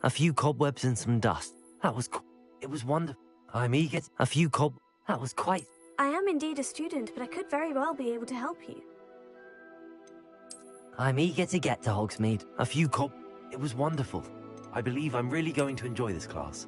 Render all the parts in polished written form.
A few cobwebs and some dust. It was wonderful. I'm eager. A few That was quite... I am indeed a student, but I could very well be able to help you. I'm eager to get to Hogsmeade. A few It was wonderful. I believe I'm really going to enjoy this class.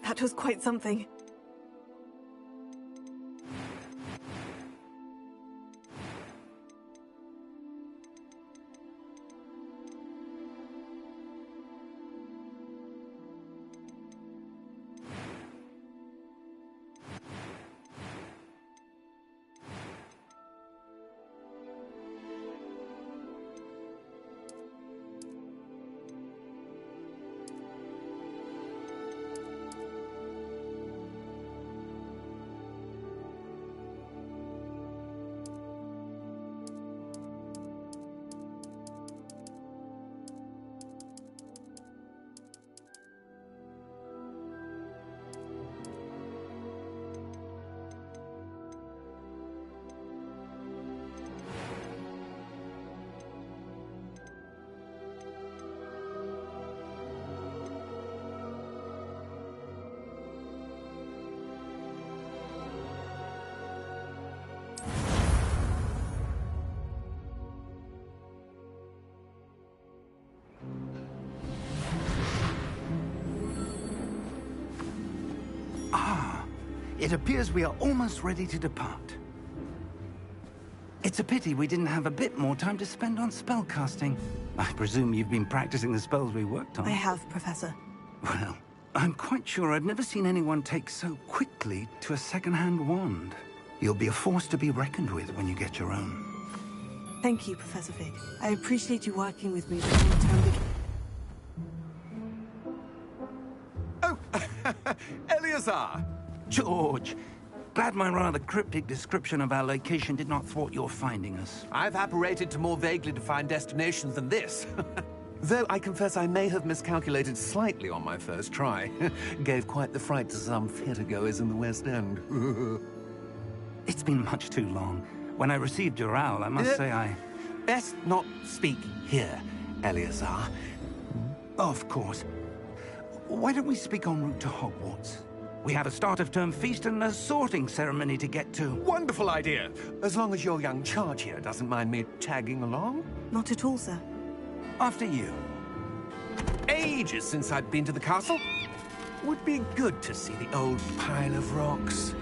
That was quite something. It appears we are almost ready to depart. It's a pity we didn't have a bit more time to spend on spellcasting. I presume you've been practicing the spells we worked on. I have, Professor. Well, I'm quite sure I've never seen anyone take so quickly to a second-hand wand. You'll be a force to be reckoned with when you get your own. Thank you, Professor Fig. I appreciate you working with me the whole time. Oh, Eleazar! George, glad my rather cryptic description of our location did not thwart your finding us. I've apparated to more vaguely defined destinations than this. Though I confess I may have miscalculated slightly on my first try. Gave quite the fright to some theatergoers in the West End. It's been much too long. When I received your owl, I must say I... Best not speak here, Eleazar. Of course. Why don't we speak en route to Hogwarts? We have a start-of-term feast and a sorting ceremony to get to. Wonderful idea! As long as your young charge here doesn't mind me tagging along. Not at all, sir. After you. Ages since I'd been to the castle. Would be good to see the old pile of rocks.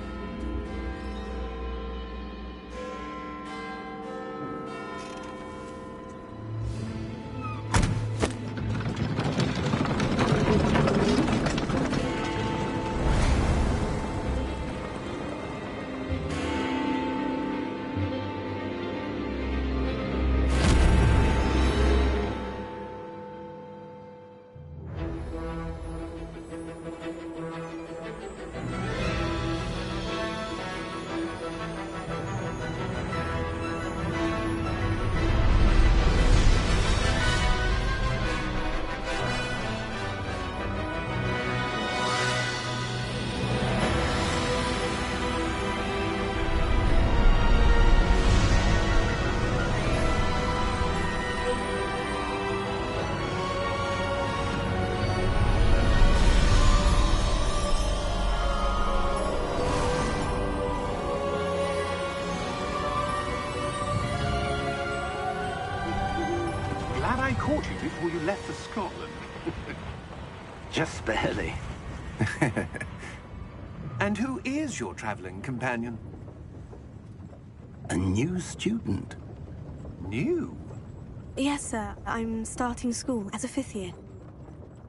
I caught you before you left for Scotland. Just barely. And who is your traveling companion? A new student. New? Yes, sir. I'm starting school as a 5th year.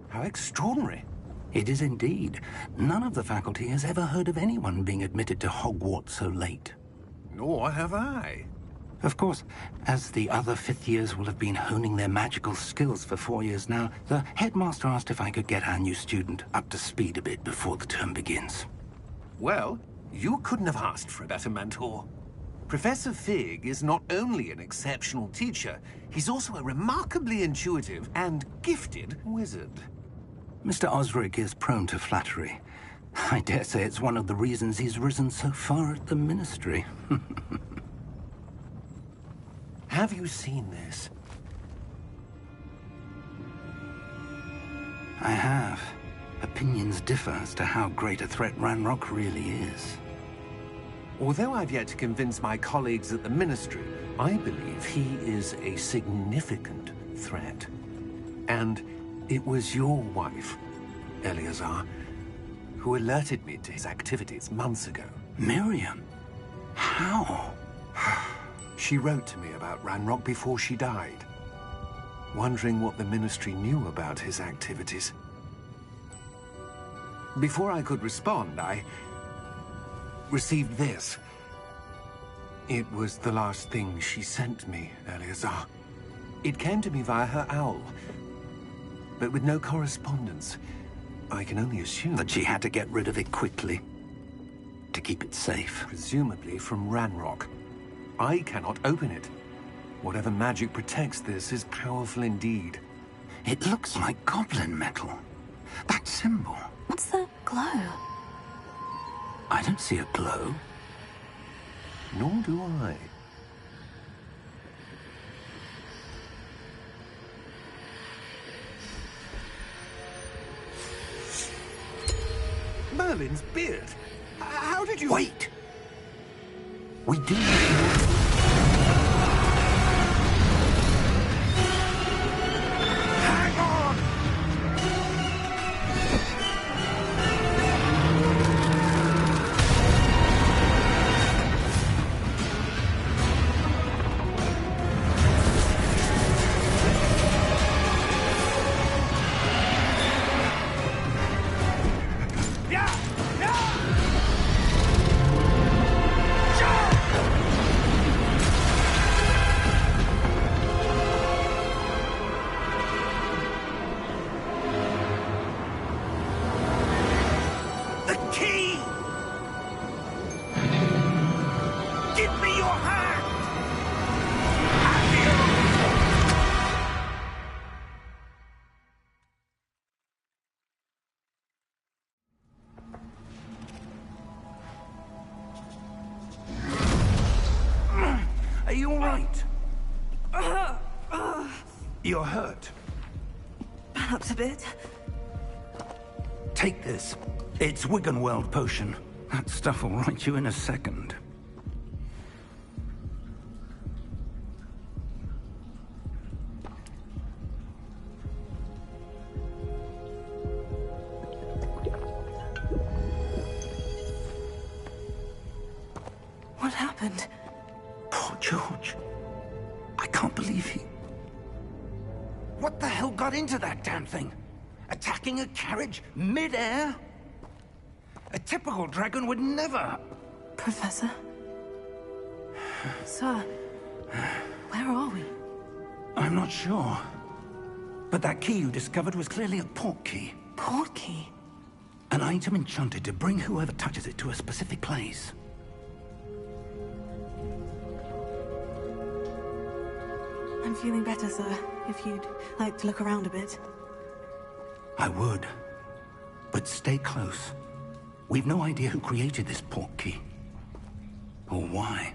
How extraordinary. It is indeed. None of the faculty has ever heard of anyone being admitted to Hogwarts so late. Nor have I. Of course, as the other 5th years will have been honing their magical skills for 4 years now, the headmaster asked if I could get our new student up to speed a bit before the term begins. Well, you couldn't have asked for a better mentor. Professor Fig is not only an exceptional teacher, he's also a remarkably intuitive and gifted wizard. Mr. Osric is prone to flattery. I dare say it's one of the reasons he's risen so far at the Ministry. Have you seen this? I have. Opinions differ as to how great a threat Ranrock really is. Although I've yet to convince my colleagues at the Ministry, I believe he is a significant threat. And it was your wife, Eleazar, who alerted me to his activities months ago. Miriam? How? She wrote to me about Ranrock before she died, wondering what the Ministry knew about his activities. Before I could respond, I received this. It was the last thing she sent me, Eleazar. It came to me via her owl, but with no correspondence. I can only assume That she had to get rid of it quickly, to keep it safe. presumably from Ranrock. I cannot open it. Whatever magic protects this is powerful indeed. It looks like goblin metal. That symbol. What's the glow? I don't see a glow. Nor do I. Merlin's beard. How did you... Wait! We do need more... Hang on! Yeah! Yeah! The key! Give me your hand! Are you all right? You're hurt. Perhaps a bit. Take this. It's Wiggenweld potion. That stuff will right you in a second. What happened? Poor George. I can't believe he... What the hell got into that damn thing? Attacking a carriage mid-air? A typical dragon would never... Professor? Sir, where are we? I'm not sure. But that key you discovered was clearly a port key. Port key? An item enchanted to bring whoever touches it to a specific place. I'm feeling better, sir. If you'd like to look around a bit. I would. But stay close. We've no idea who created this port key. Or why.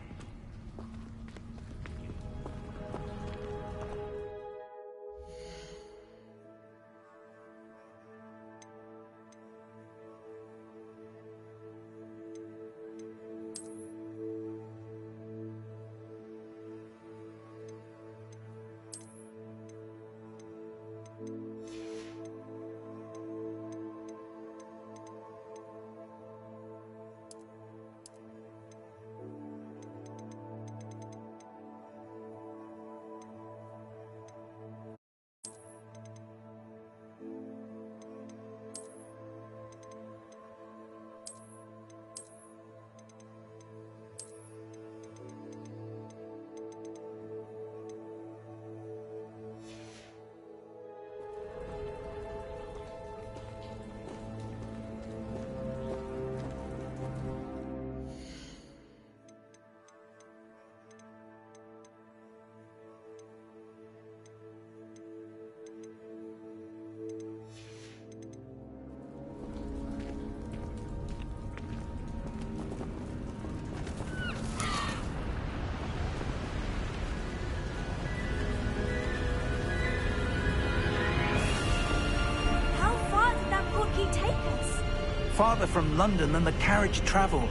farther from London than the carriage travelled.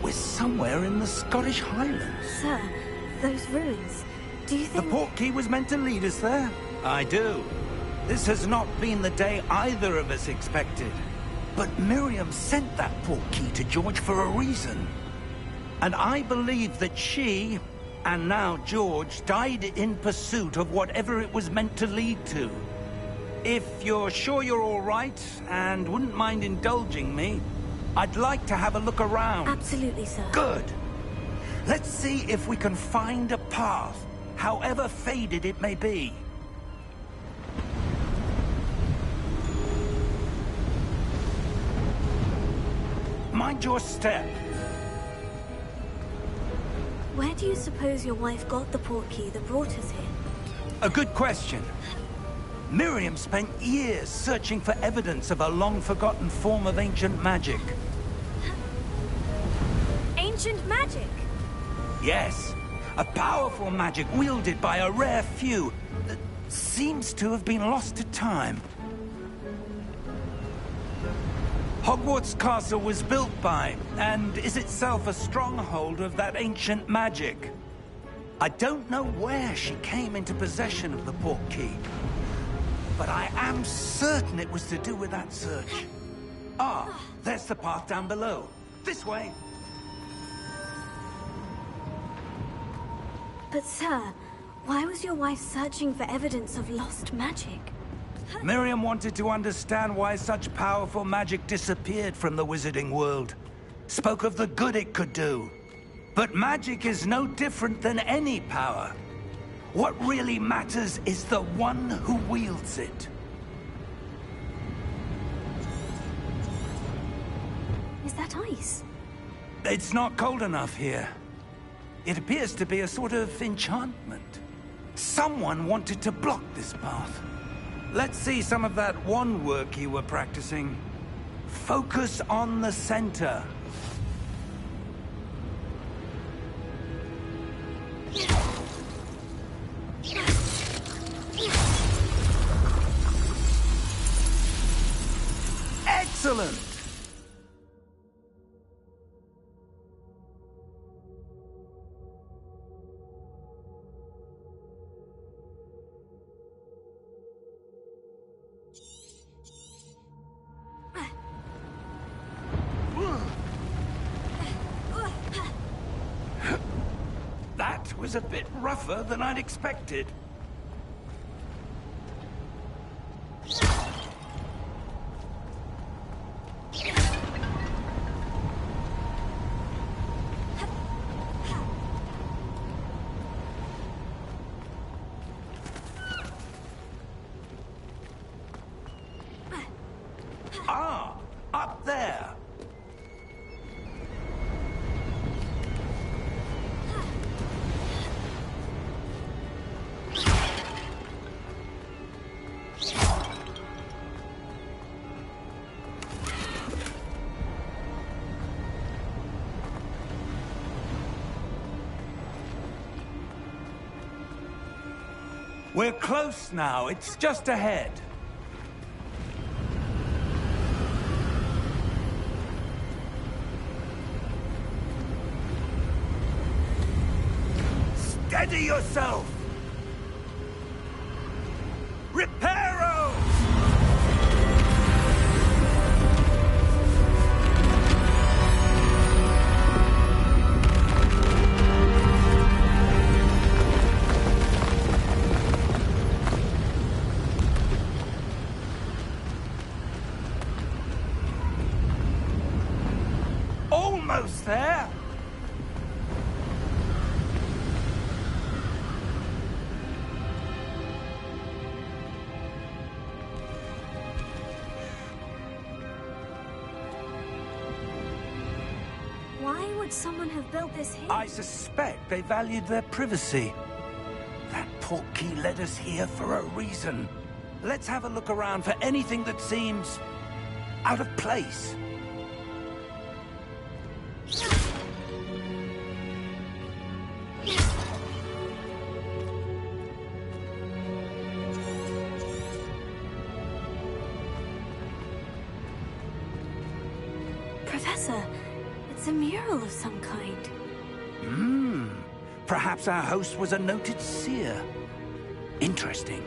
We're somewhere in the Scottish Highlands. Sir, those ruins. Do you The think... portkey was meant to lead us there? I do. This has not been the day either of us expected. But Miriam sent that portkey to George for a reason. And I believe that she, and now George, died in pursuit of whatever it was meant to lead to. If you're sure you're all right, and wouldn't mind indulging me, I'd like to have a look around. Absolutely, sir. Good. Let's see if we can find a path, however faded it may be. Mind your step. Where do you suppose your wife got the portkey that brought us here? A good question. Miriam spent years searching for evidence of a long-forgotten form of ancient magic. Ancient magic? Yes, a powerful magic wielded by a rare few that seems to have been lost to time. Hogwarts Castle was built by, and is itself a stronghold of that ancient magic. I don't know where she came into possession of the portkey, but I am certain it was to do with that search. Ah, there's the path down below. This way. But sir, why was your wife searching for evidence of lost magic? Miriam wanted to understand why such powerful magic disappeared from the wizarding world. Spoke of the good it could do. But magic is no different than any power. What really matters is the one who wields it. Is that ice? It's not cold enough here. It appears to be a sort of enchantment. Someone wanted to block this path. Let's see some of that wand work you were practicing. Focus on the center. Excellent! That was a bit rougher than I'd expected. Ah, up there. We're close now. It's just ahead. Steady yourself! Reparo! Almost there! Why would someone have built this here? I suspect they valued their privacy. That portkey led us here for a reason. Let's have a look around for anything that seems out of place. Professor, it's a mural of some kind. Perhaps our host was a noted seer. Interesting.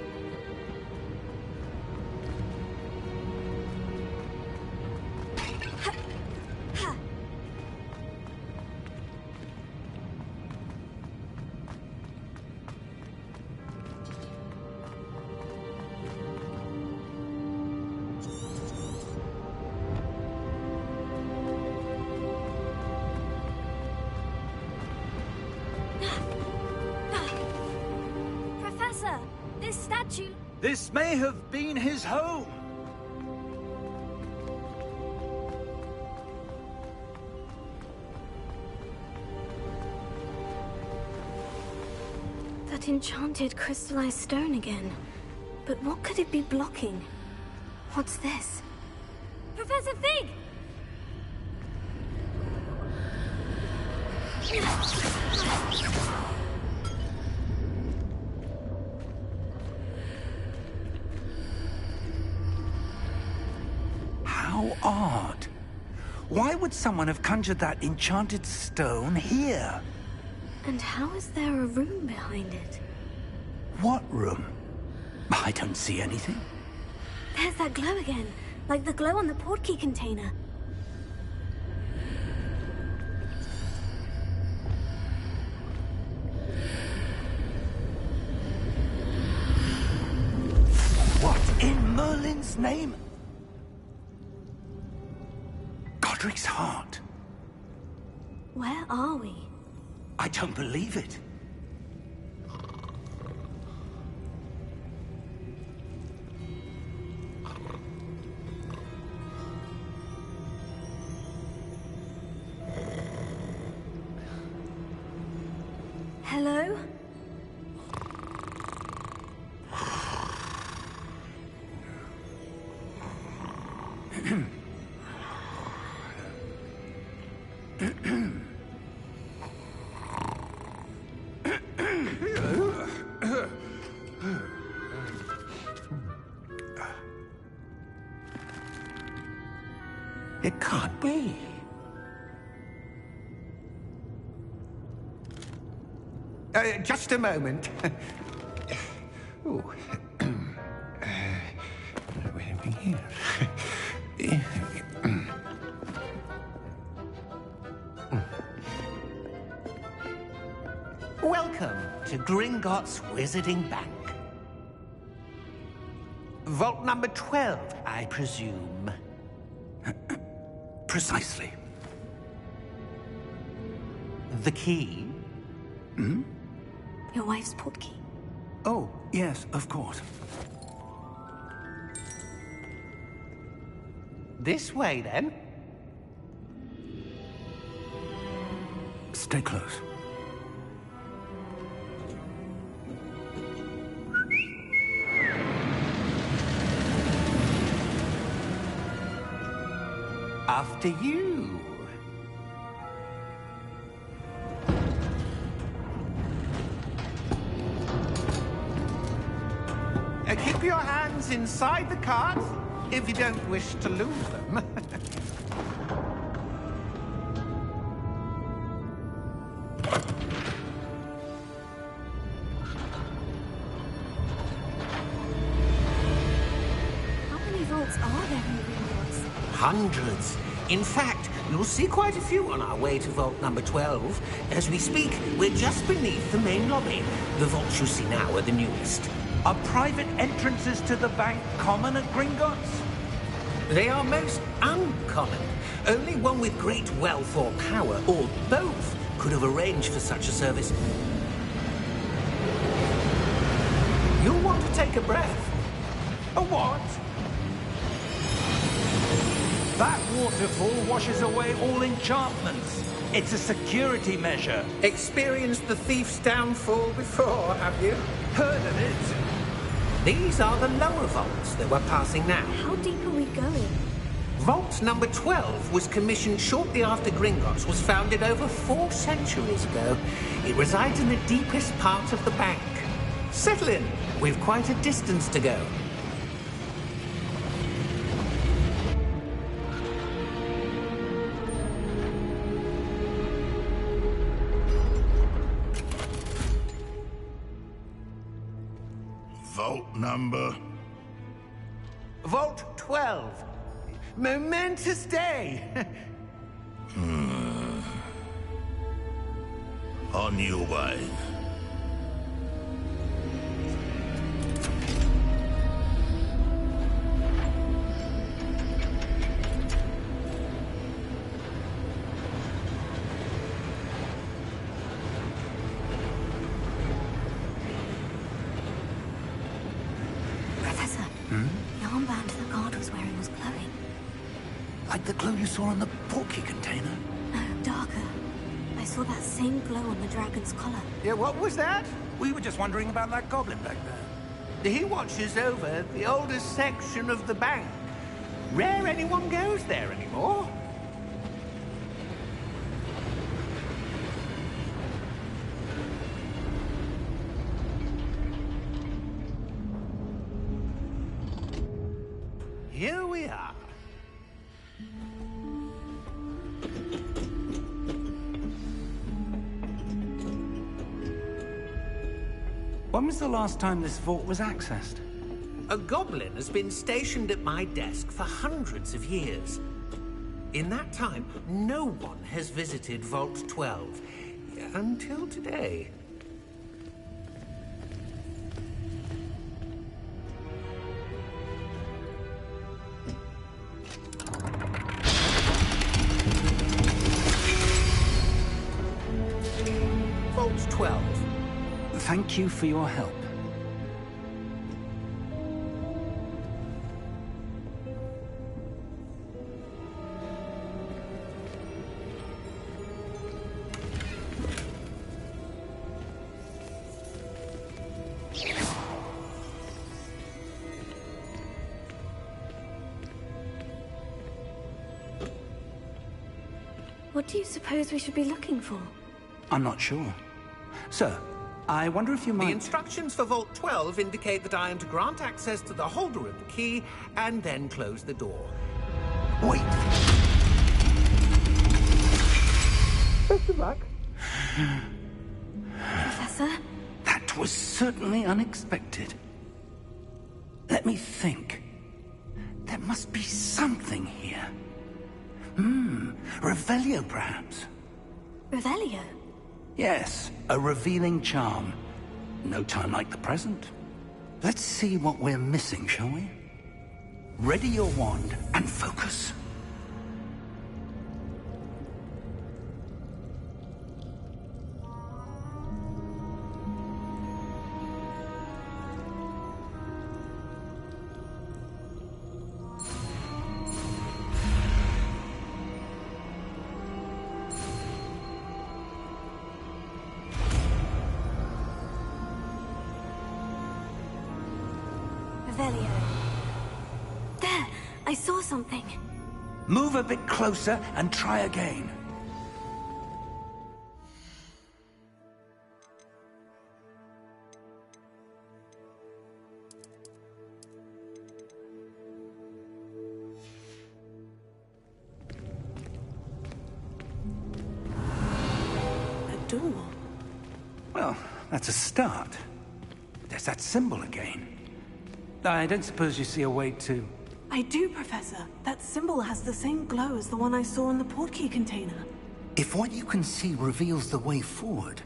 Professor, this statue... This may have been his home. That enchanted crystallized stone again. But what could it be blocking? What's this? Professor Fig! How odd. Why would someone have conjured that enchanted stone here? And how is there a room behind it? What room? I don't see anything. There's that glow again, like the glow on the portkey container. What in Merlin's name? Godric's heart. Where are we? I don't believe it. Hello? It can't be. Just a moment. Oh. Where are we here? Welcome to Gringotts Wizarding Bank. Vault number 12, I presume. Precisely. The key? Your wife's portkey. Oh, yes, of course. This way, then. Stay close. After you. Keep your hands inside the cart if you don't wish to lose them. How many vaults are there in the Gringotts? Hundreds. In fact, you'll see quite a few on our way to vault number 12. As we speak, we're just beneath the main lobby. The vaults you see now are the newest. Are private entrances to the bank common at Gringotts? They are most uncommon. Only one with great wealth or power, or both, could have arranged for such a service. You'll want to take a breath. A what? That waterfall washes away all enchantments. It's a security measure. Experienced the thief's downfall before, have you? Heard of it? These are the lower vaults that we're passing now. How deep are we going? Vault number 12 was commissioned shortly after Gringotts was founded over 4 centuries ago. It resides in the deepest part of the bank. Settle in. We've quite a distance to go. Vault number? Vault 12. Momentous day. On your way. Professor, the armband the guard was wearing was glowing. Like the glow you saw on the portkey container? No, darker. I saw that same glow on the dragon's collar. Yeah, what was that? We were just wondering about that goblin back there. He watches over the oldest section of the bank. Rare anyone goes there anymore. Here we are. When was the last time this vault was accessed? A goblin has been stationed at my desk for hundreds of years. In that time, no one has visited Vault 12. Until today. Vault 12. Thank you for your help. What do you suppose we should be looking for? I'm not sure. Sir, I wonder if you The might... instructions for Vault 12 indicate that I am to grant access to the holder of the key and then close the door. Wait! Best of luck. Professor? That was certainly unexpected. Let me think. There must be something here. Revelio, perhaps? Revelio? Yes, a revealing charm. No time like the present. Let's see what we're missing, shall we? Ready your wand and focus. Revelio. There! I saw something. Move a bit closer and try again. A door. Well, that's a start. There's that symbol again. I don't suppose you see a way to... I do, Professor. That symbol has the same glow as the one I saw in the portkey container. If what you can see reveals the way forward,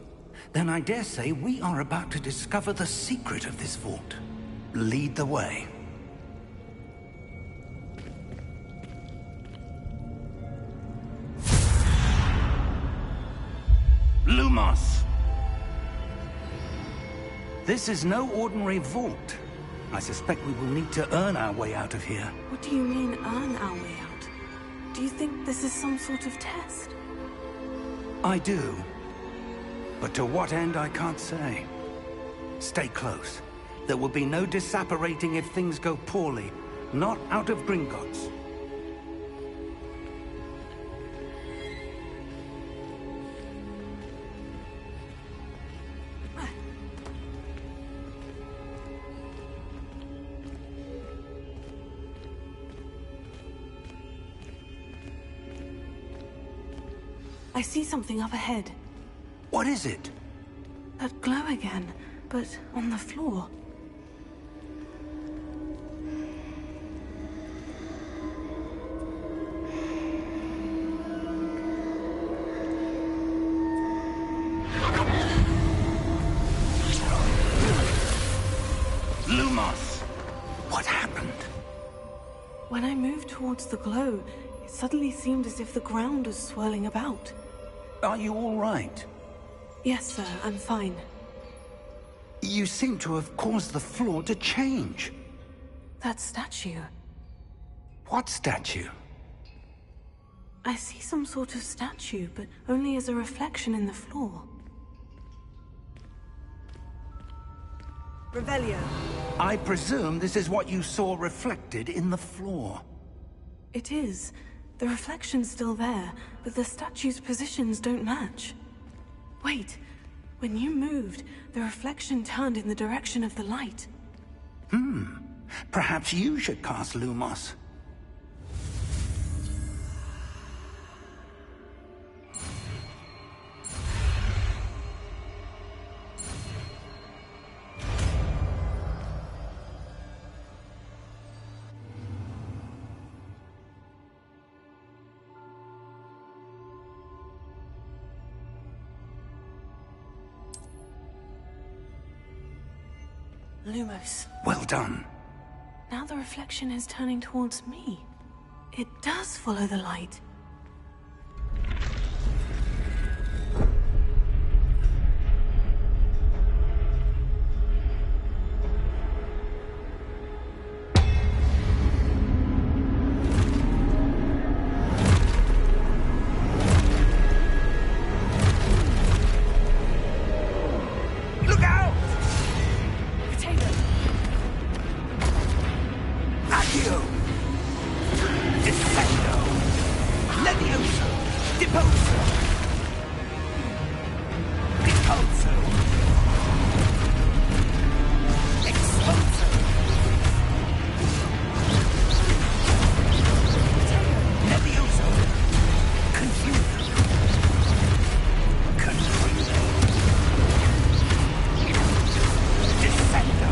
then I dare say we are about to discover the secret of this vault. Lead the way. Lumos! This is no ordinary vault. I suspect we will need to earn our way out of here. What do you mean, earn our way out? Do you think this is some sort of test? I do. But to what end, I can't say. Stay close. There will be no disapparating if things go poorly. Not out of Gringotts. I see something up ahead. What is it? That glow again, but on the floor. Lumos! What happened? When I moved towards the glow, it suddenly seemed as if the ground was swirling about. Are you all right? Yes, sir, I'm fine. You seem to have caused the floor to change. That statue. What statue? I see some sort of statue, but only as a reflection in the floor. Revelio. I presume this is what you saw reflected in the floor. It is. The reflection's still there, but the statue's positions don't match. Wait. When you moved, the reflection turned in the direction of the light. Perhaps you should cast Lumos. Lumos. Well done. Now the reflection is turning towards me. It does follow the light. Look out! Potato! Accio! Descendo! Levioso! Deposo! Repulso! Expulso! Levioso! Confuso! Confuso! Descendo!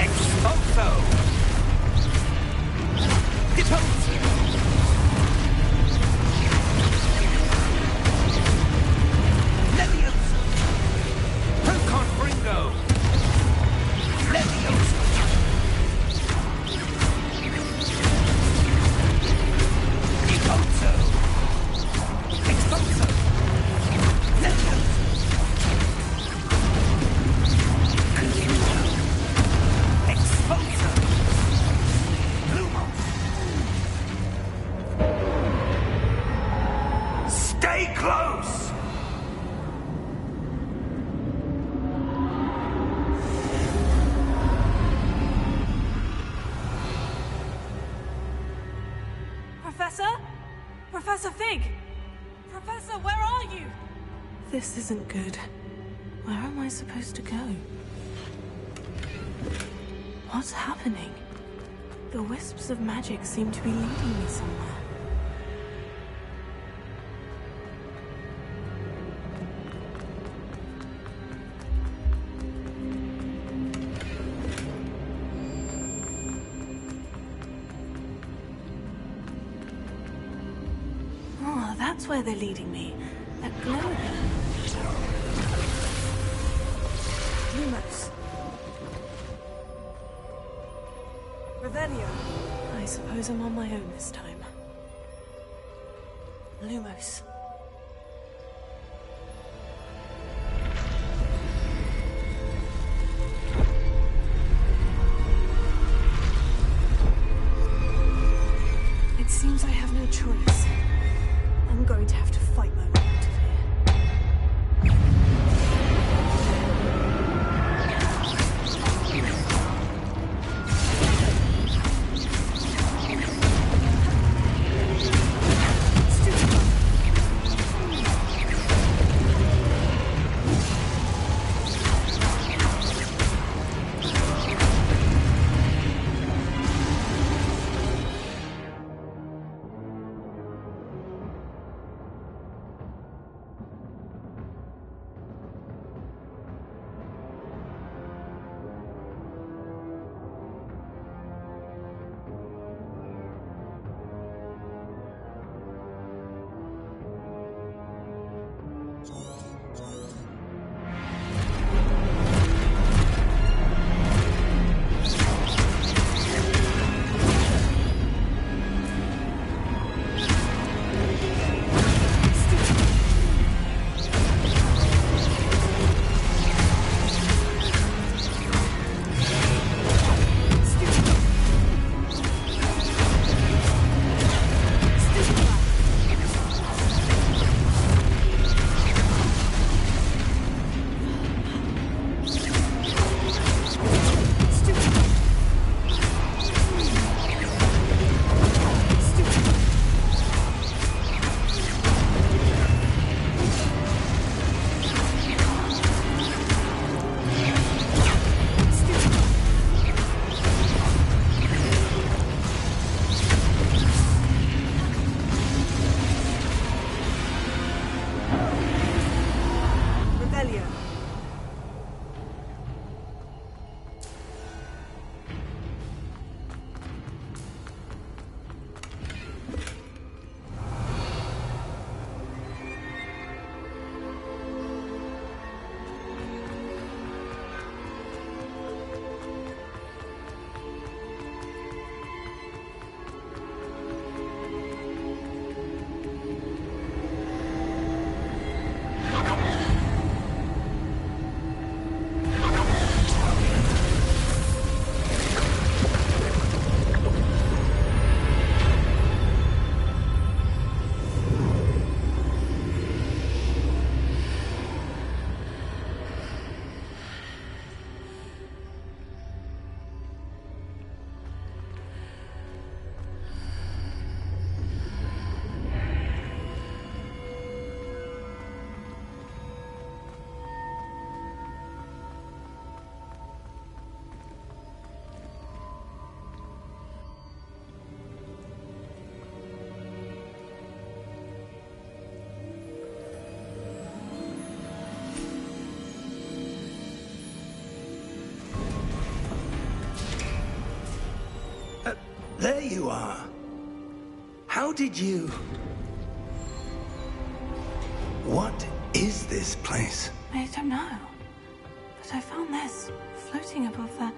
Expulso! Deposo! Levioso! Procon Bringo! Levioso! Deposo! Expulso! Levioso! Confuso! Expulso! Lumos! Stay close! Professor? Professor Fig! Professor, where are you? This isn't good. Where am I supposed to go? What's happening? The wisps of magic seem to be leading me somewhere. Oh, that's where they're leading me. That glow again. Lumos. Revelio. I suppose I'm on my own this time. Lumos. It seems I have no choice. I'm going to have to fight my way out of here. Revelio. There you are. How did you... What is this place? I don't know. But I found this floating above that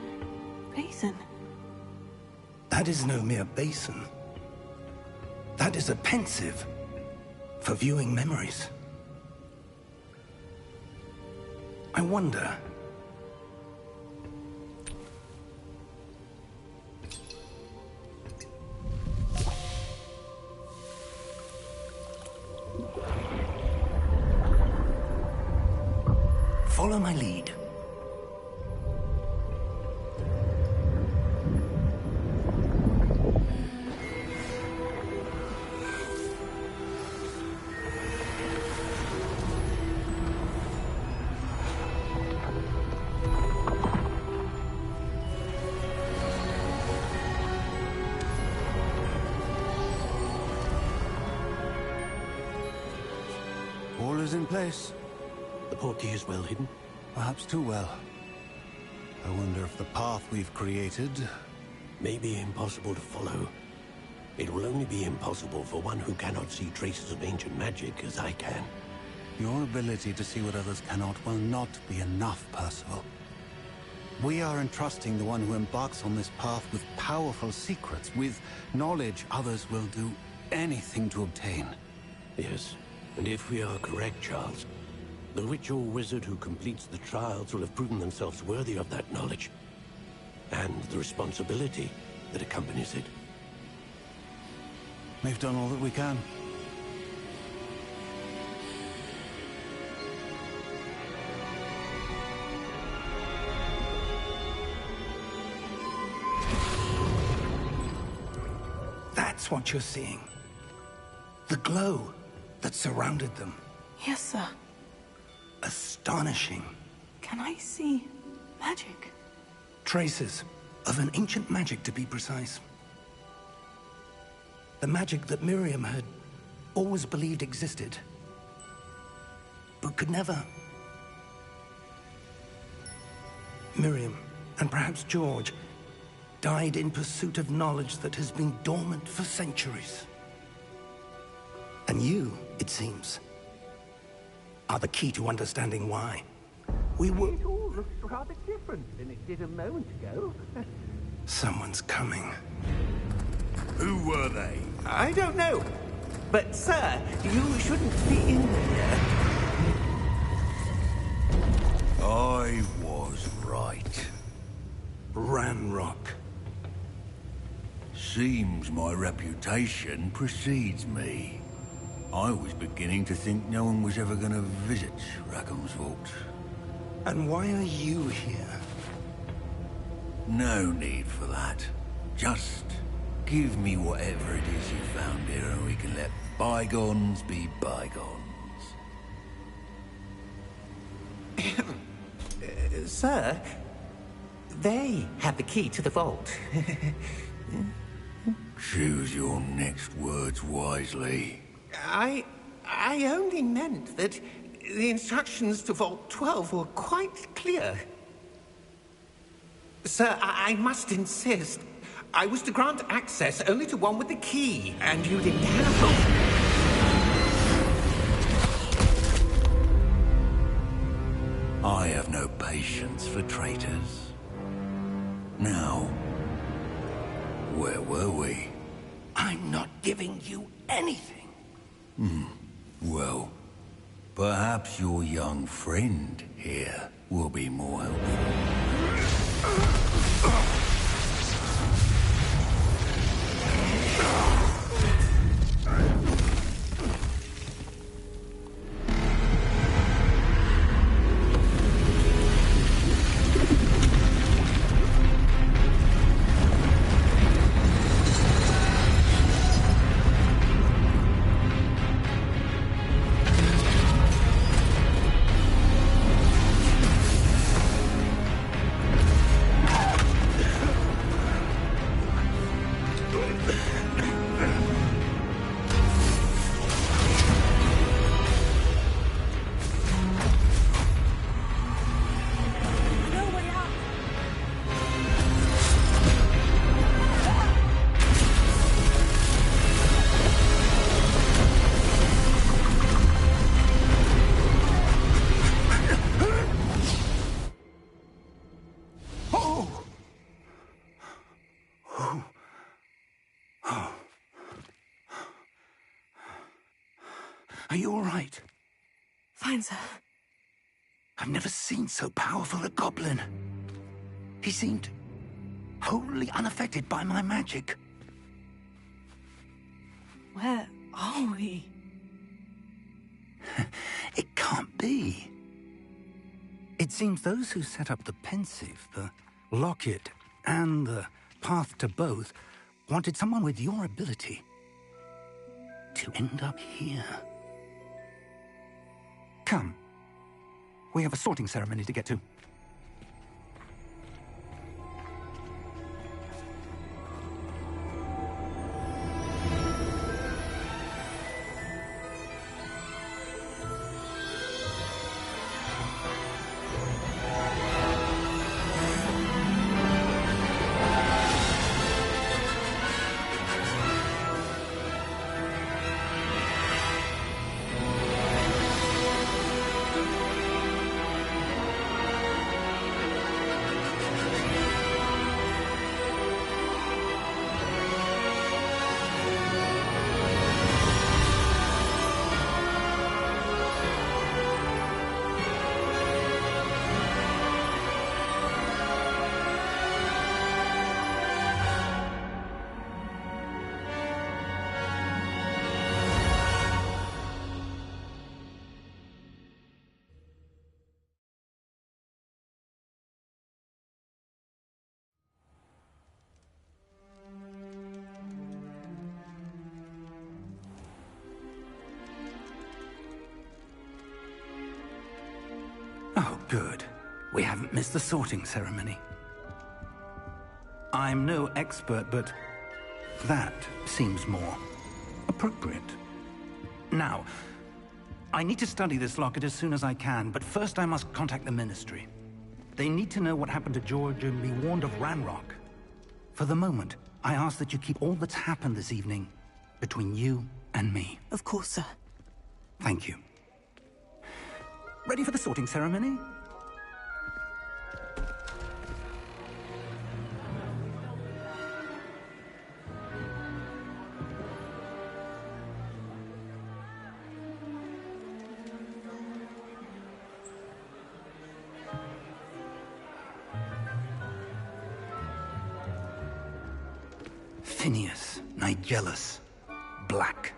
basin. That is no mere basin. That is a pensive for viewing memories. I wonder... Follow my lead. All is in place. The portkey is well hidden? Perhaps too well. I wonder if the path we've created... may be impossible to follow. It will only be impossible for one who cannot see traces of ancient magic as I can. Your ability to see what others cannot will not be enough, Percival. We are entrusting the one who embarks on this path with powerful secrets, with knowledge others will do anything to obtain. Yes, and if we are correct, Charles, the witch or wizard who completes the trials will have proven themselves worthy of that knowledge, and the responsibility that accompanies it. We've done all that we can. That's what you're seeing. The glow that surrounded them. Yes, sir. Astonishing. Can I see magic? Traces of an ancient magic, to be precise. The magic that Miriam had always believed existed, but could never. Miriam, and perhaps George, died in pursuit of knowledge that has been dormant for centuries. And you, it seems, are the key to understanding why. We were... It all looks rather different than it did a moment ago. Someone's coming. Who were they? I don't know. But, sir, you shouldn't be in here. I was right. Ranrock. Seems my reputation precedes me. I was beginning to think no one was ever going to visit Rackham's Vault. And why are you here? No need for that. Just give me whatever it is you found here and we can let bygones be bygones. Sir, they have the key to the vault. Choose your next words wisely. I only meant that The instructions to Vault 12 were quite clear. Sir, I must insist. I was to grant access only to one with the key, and you didn't have it. I have no patience for traitors. Now, where were we? I'm not giving you anything. Well, perhaps your young friend here will be more helpful. Are you all right? Fine, sir. I've never seen so powerful a goblin. He seemed wholly unaffected by my magic. Where are we? It can't be. It seems those who set up the pensive, the locket, and the path to both wanted someone with your ability to end up here. Come. We have a sorting ceremony to get to. Oh, good. We haven't missed the sorting ceremony. I'm no expert, but that seems more appropriate. Now, I need to study this locket as soon as I can, but first I must contact the Ministry. They need to know what happened to George and be warned of Ranrock. For the moment, I ask that you keep all that's happened this evening between you and me. Of course, sir. Thank you. Ready for the sorting ceremony? Phineas, Nigellus, Black.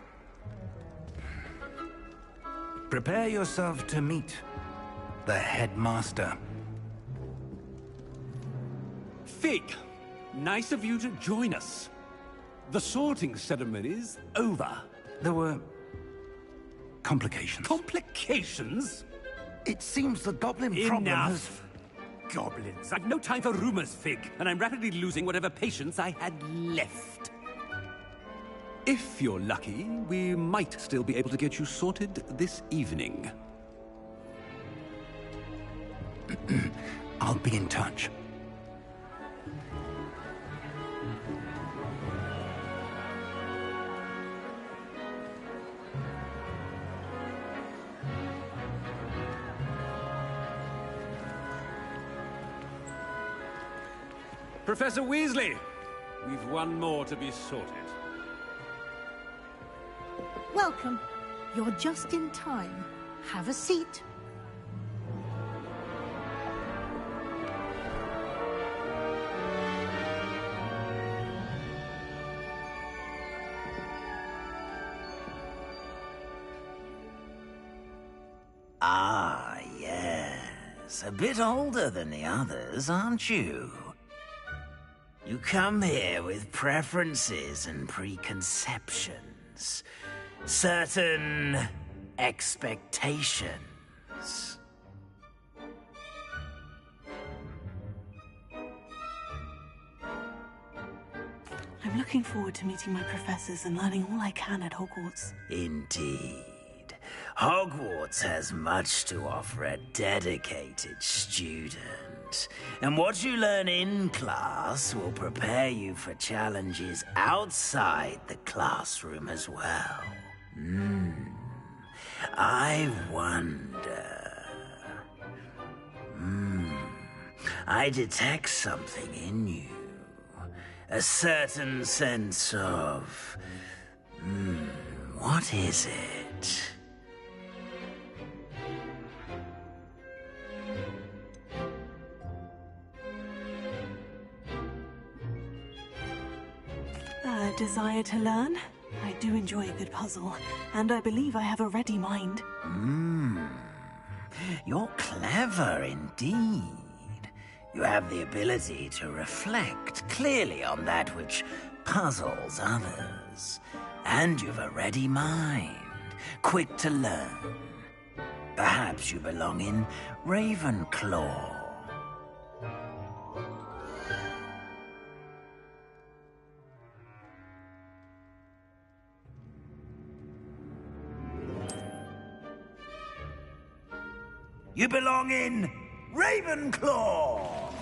Prepare yourself to meet the headmaster. Fig, nice of you to join us. The sorting ceremony's over. There were complications. Complications? It seems the goblin problem has... Enough! Goblins. I've no time for rumors, Fig, and I'm rapidly losing whatever patience I had left. If you're lucky, we might still be able to get you sorted this evening. I'll be in touch. Professor Weasley, we've one more to be sorted. Welcome. You're just in time. Have a seat. Ah, yes. A bit older than the others, aren't you? You come here with preferences and preconceptions. Certain expectations. I'm looking forward to meeting my professors and learning all I can at Hogwarts. Indeed. Hogwarts has much to offer a dedicated student. And what you learn in class will prepare you for challenges outside the classroom as well. I wonder... I detect something in you. A certain sense of... what is it? A desire to learn? I do enjoy a good puzzle, and I believe I have a ready mind. You're clever indeed. You have the ability to reflect clearly on that which puzzles others. And you've a ready mind, quick to learn. Perhaps you belong in Ravenclaw. You belong in Ravenclaw!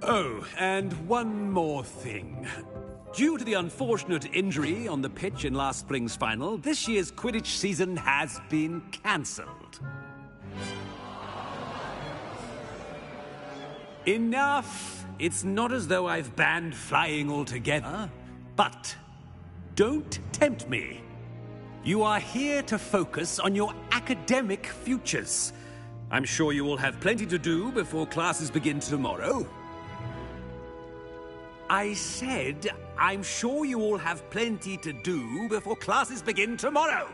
Oh, and one more thing. Due to the unfortunate injury on the pitch in last spring's final, this year's Quidditch season has been cancelled. Enough! It's not as though I've banned flying altogether. But don't tempt me. You are here to focus on your academic futures. I'm sure you will have plenty to do before classes begin tomorrow. I said, I'm sure you all have plenty to do before classes begin tomorrow.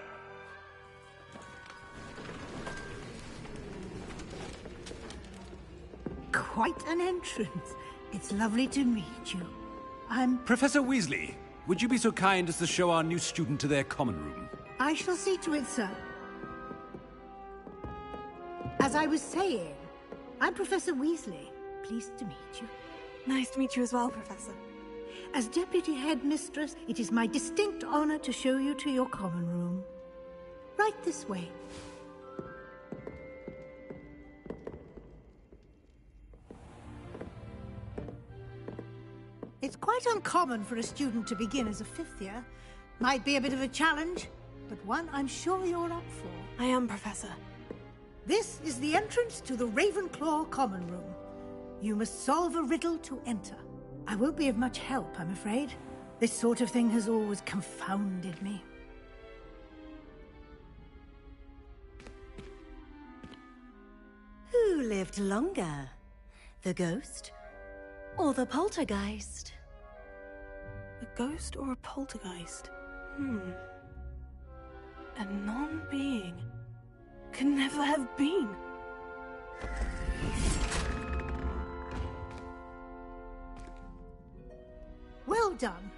Quite an entrance. It's lovely to meet you. I'm... Professor Weasley, would you be so kind as to show our new student to their common room? I shall see to it, sir. As I was saying, I'm Professor Weasley. Pleased to meet you. Nice to meet you as well, Professor. As Deputy Headmistress, it is my distinct honor to show you to your common room. Right this way. It's quite uncommon for a student to begin as a fifth year. Might be a bit of a challenge, but one I'm sure you're up for. I am, Professor. This is the entrance to the Ravenclaw common room. You must solve a riddle to enter. I won't be of much help, I'm afraid. This sort of thing has always confounded me. Who lived longer? The ghost or the poltergeist? A ghost or a poltergeist? A non-being can never have been. Well done.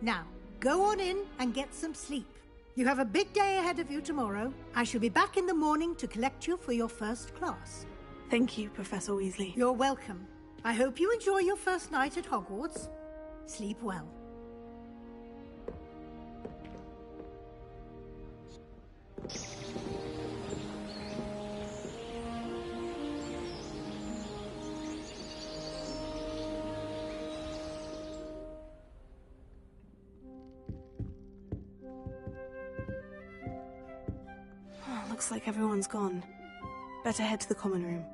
Now, go on in and get some sleep. You have a big day ahead of you tomorrow. I shall be back in the morning to collect you for your first class. Thank you, Professor Weasley. You're welcome. I hope you enjoy your first night at Hogwarts. Sleep well. Looks like everyone's gone. Better head to the common room.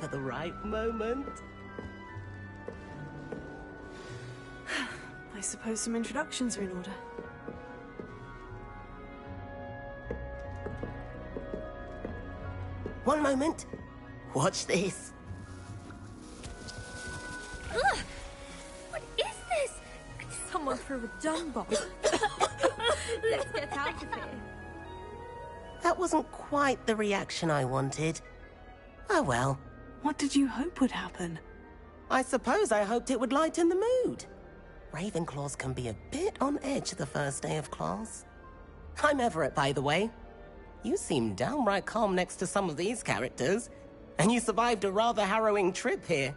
For the right moment. I suppose some introductions are in order. One moment. Watch this. Ugh! What is this? Someone threw a dung bomb. Let's get out of here. That wasn't quite the reaction I wanted. Oh well. What did you hope would happen? I suppose I hoped it would lighten the mood. Ravenclaws can be a bit on edge the first day of class. I'm Everett, by the way. You seem downright calm next to some of these characters, and you survived a rather harrowing trip here.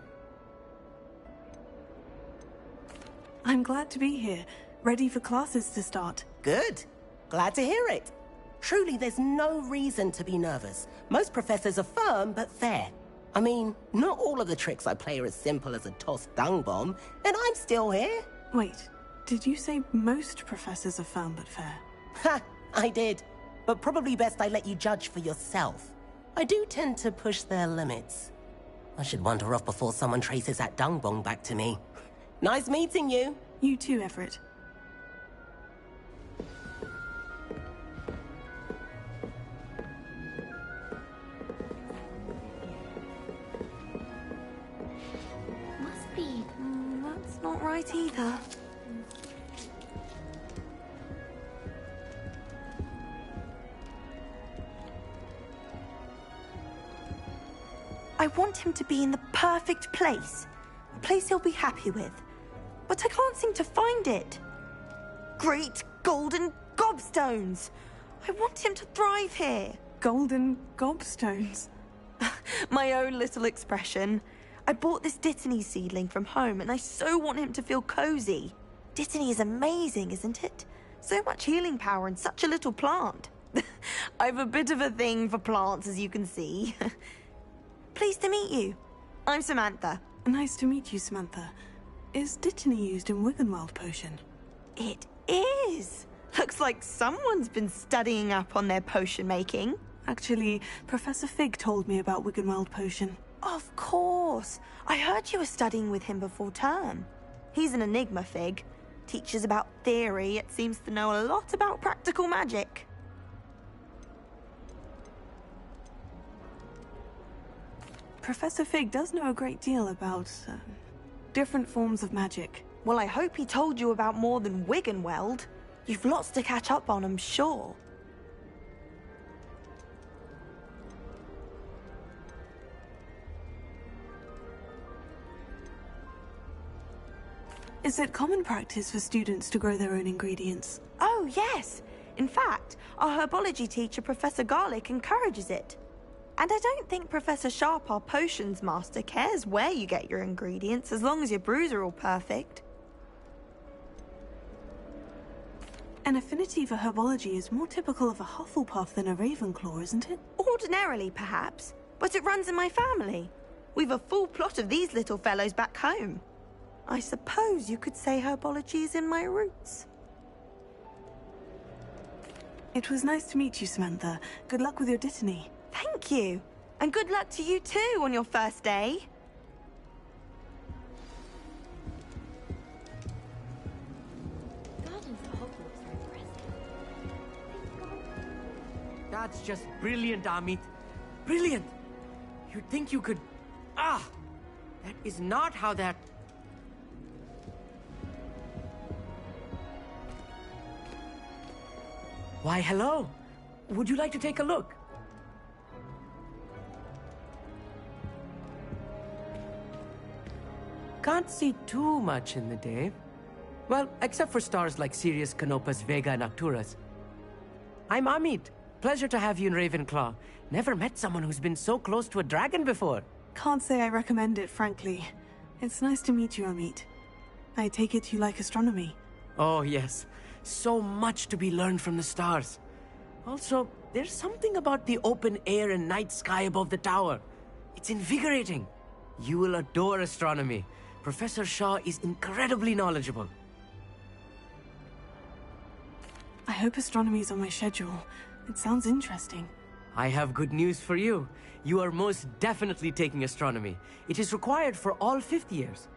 I'm glad to be here, ready for classes to start. Good. Glad to hear it. Truly, there's no reason to be nervous. Most professors are firm but fair. I mean, not all of the tricks I play are as simple as a tossed dung bomb, and I'm still here. Wait, did you say most professors are firm but fair? Ha! I did. But probably best I let you judge for yourself. I do tend to push their limits. I should wander off before someone traces that dung bomb back to me. Nice meeting you. You too, Everett. That's not right either. I want him to be in the perfect place. A place he'll be happy with. But I can't seem to find it. Great golden gobstones! I want him to thrive here. Golden gobstones? My own little expression. I bought this Dittany seedling from home, and I so want him to feel cozy. Dittany is amazing, isn't it? So much healing power in such a little plant. I've a bit of a thing for plants, as you can see. Pleased to meet you. I'm Samantha. Nice to meet you, Samantha. Is Dittany used in Wiggenweld potion? It is. Looks like someone's been studying up on their potion making. Actually, Professor Fig told me about Wiggenweld potion. Of course. I heard you were studying with him before term. He's an enigma, Fig. Teaches about theory, yet seems to know a lot about practical magic. Professor Fig does know a great deal about different forms of magic. Well, I hope he told you about more than Wiggenweld. You've lots to catch up on, I'm sure. Is it common practice for students to grow their own ingredients? Oh, yes. In fact, our herbology teacher, Professor Garlick, encourages it. And I don't think Professor Sharp, our potions master, cares where you get your ingredients, as long as your brews are all perfect. An affinity for herbology is more typical of a Hufflepuff than a Ravenclaw, isn't it? Ordinarily, perhaps, but it runs in my family. We've a full plot of these little fellows back home. I suppose you could say herbology is in my roots. It was nice to meet you, Samantha. Good luck with your dittany. Thank you. And good luck to you too on your first day. Gardens at Hogwarts are impressive. That's just brilliant, Amit. Brilliant! You'd think you could... Ah! That is not how that... Why, hello. Would you like to take a look? Can't see too much in the day. Well, except for stars like Sirius, Canopus, Vega, and Arcturus. I'm Amit. Pleasure to have you in Ravenclaw. Never met someone who's been so close to a dragon before. Can't say I recommend it, frankly. It's nice to meet you, Amit. I take it you like astronomy. Oh, yes. So much to be learned from the stars. Also, there's something about the open air and night sky above the tower. It's invigorating. You will adore astronomy. Professor Shaw is incredibly knowledgeable. I hope astronomy's on my schedule. It sounds interesting. I have good news for you. You are most definitely taking astronomy. It is required for all 5th years.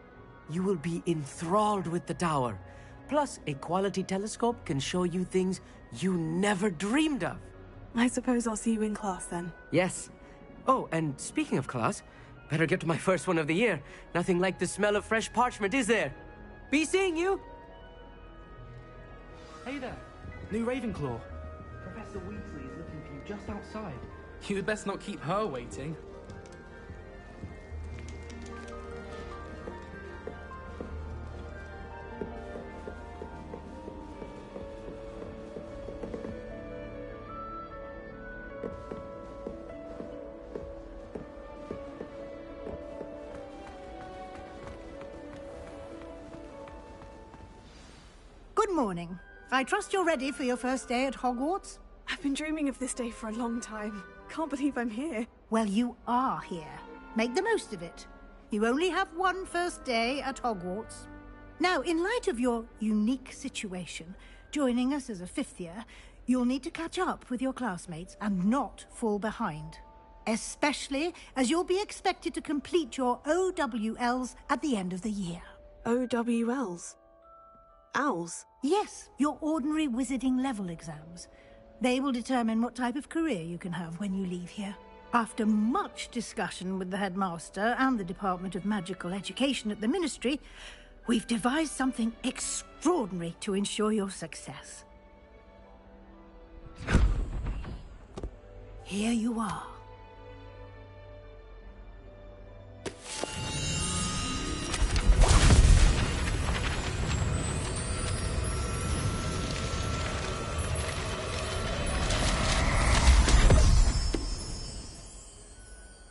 You will be enthralled with the tower. Plus, a quality telescope can show you things you never dreamed of. I suppose I'll see you in class then. Yes. Oh, and speaking of class, better get to my first one of the year. Nothing like the smell of fresh parchment, is there? Be seeing you! Hey there, new Ravenclaw. Professor Weasley is looking for you just outside. You'd best not keep her waiting. Good morning. I trust you're ready for your first day at Hogwarts? I've been dreaming of this day for a long time. Can't believe I'm here. Well, you are here. Make the most of it. You only have one first day at Hogwarts. Now, in light of your unique situation, joining us as a 5th year, you'll need to catch up with your classmates and not fall behind. Especially as you'll be expected to complete your OWLs at the end of the year. OWLs? Owls? Yes, your ordinary wizarding level exams. They will determine what type of career you can have when you leave here. After much discussion with the headmaster and the Department of Magical Education at the Ministry, we've devised something extraordinary to ensure your success. Here you are.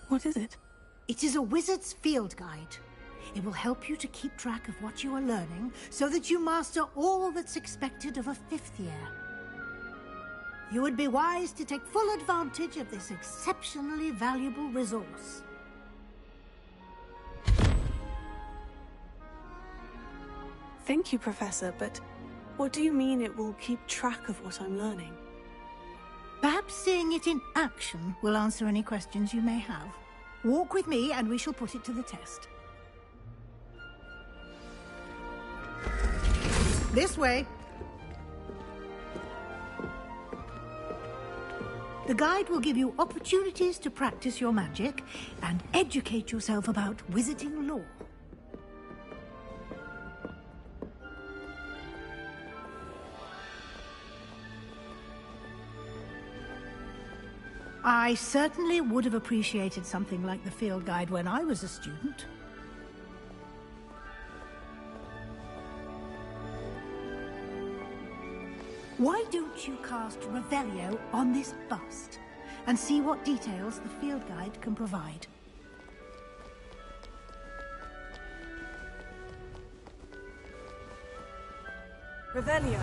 What is it? It is a wizard's field guide. It will help you to keep track of what you are learning so that you master all that's expected of a 5th year. You would be wise to take full advantage of this exceptionally valuable resource. Thank you, Professor, but what do you mean it will keep track of what I'm learning? Perhaps seeing it in action will answer any questions you may have. Walk with me and we shall put it to the test. This way. The guide will give you opportunities to practice your magic and educate yourself about wizarding lore. I certainly would have appreciated something like the field guide when I was a student. Why don't you cast Revelio on this bust and see what details the field guide can provide? Revelio.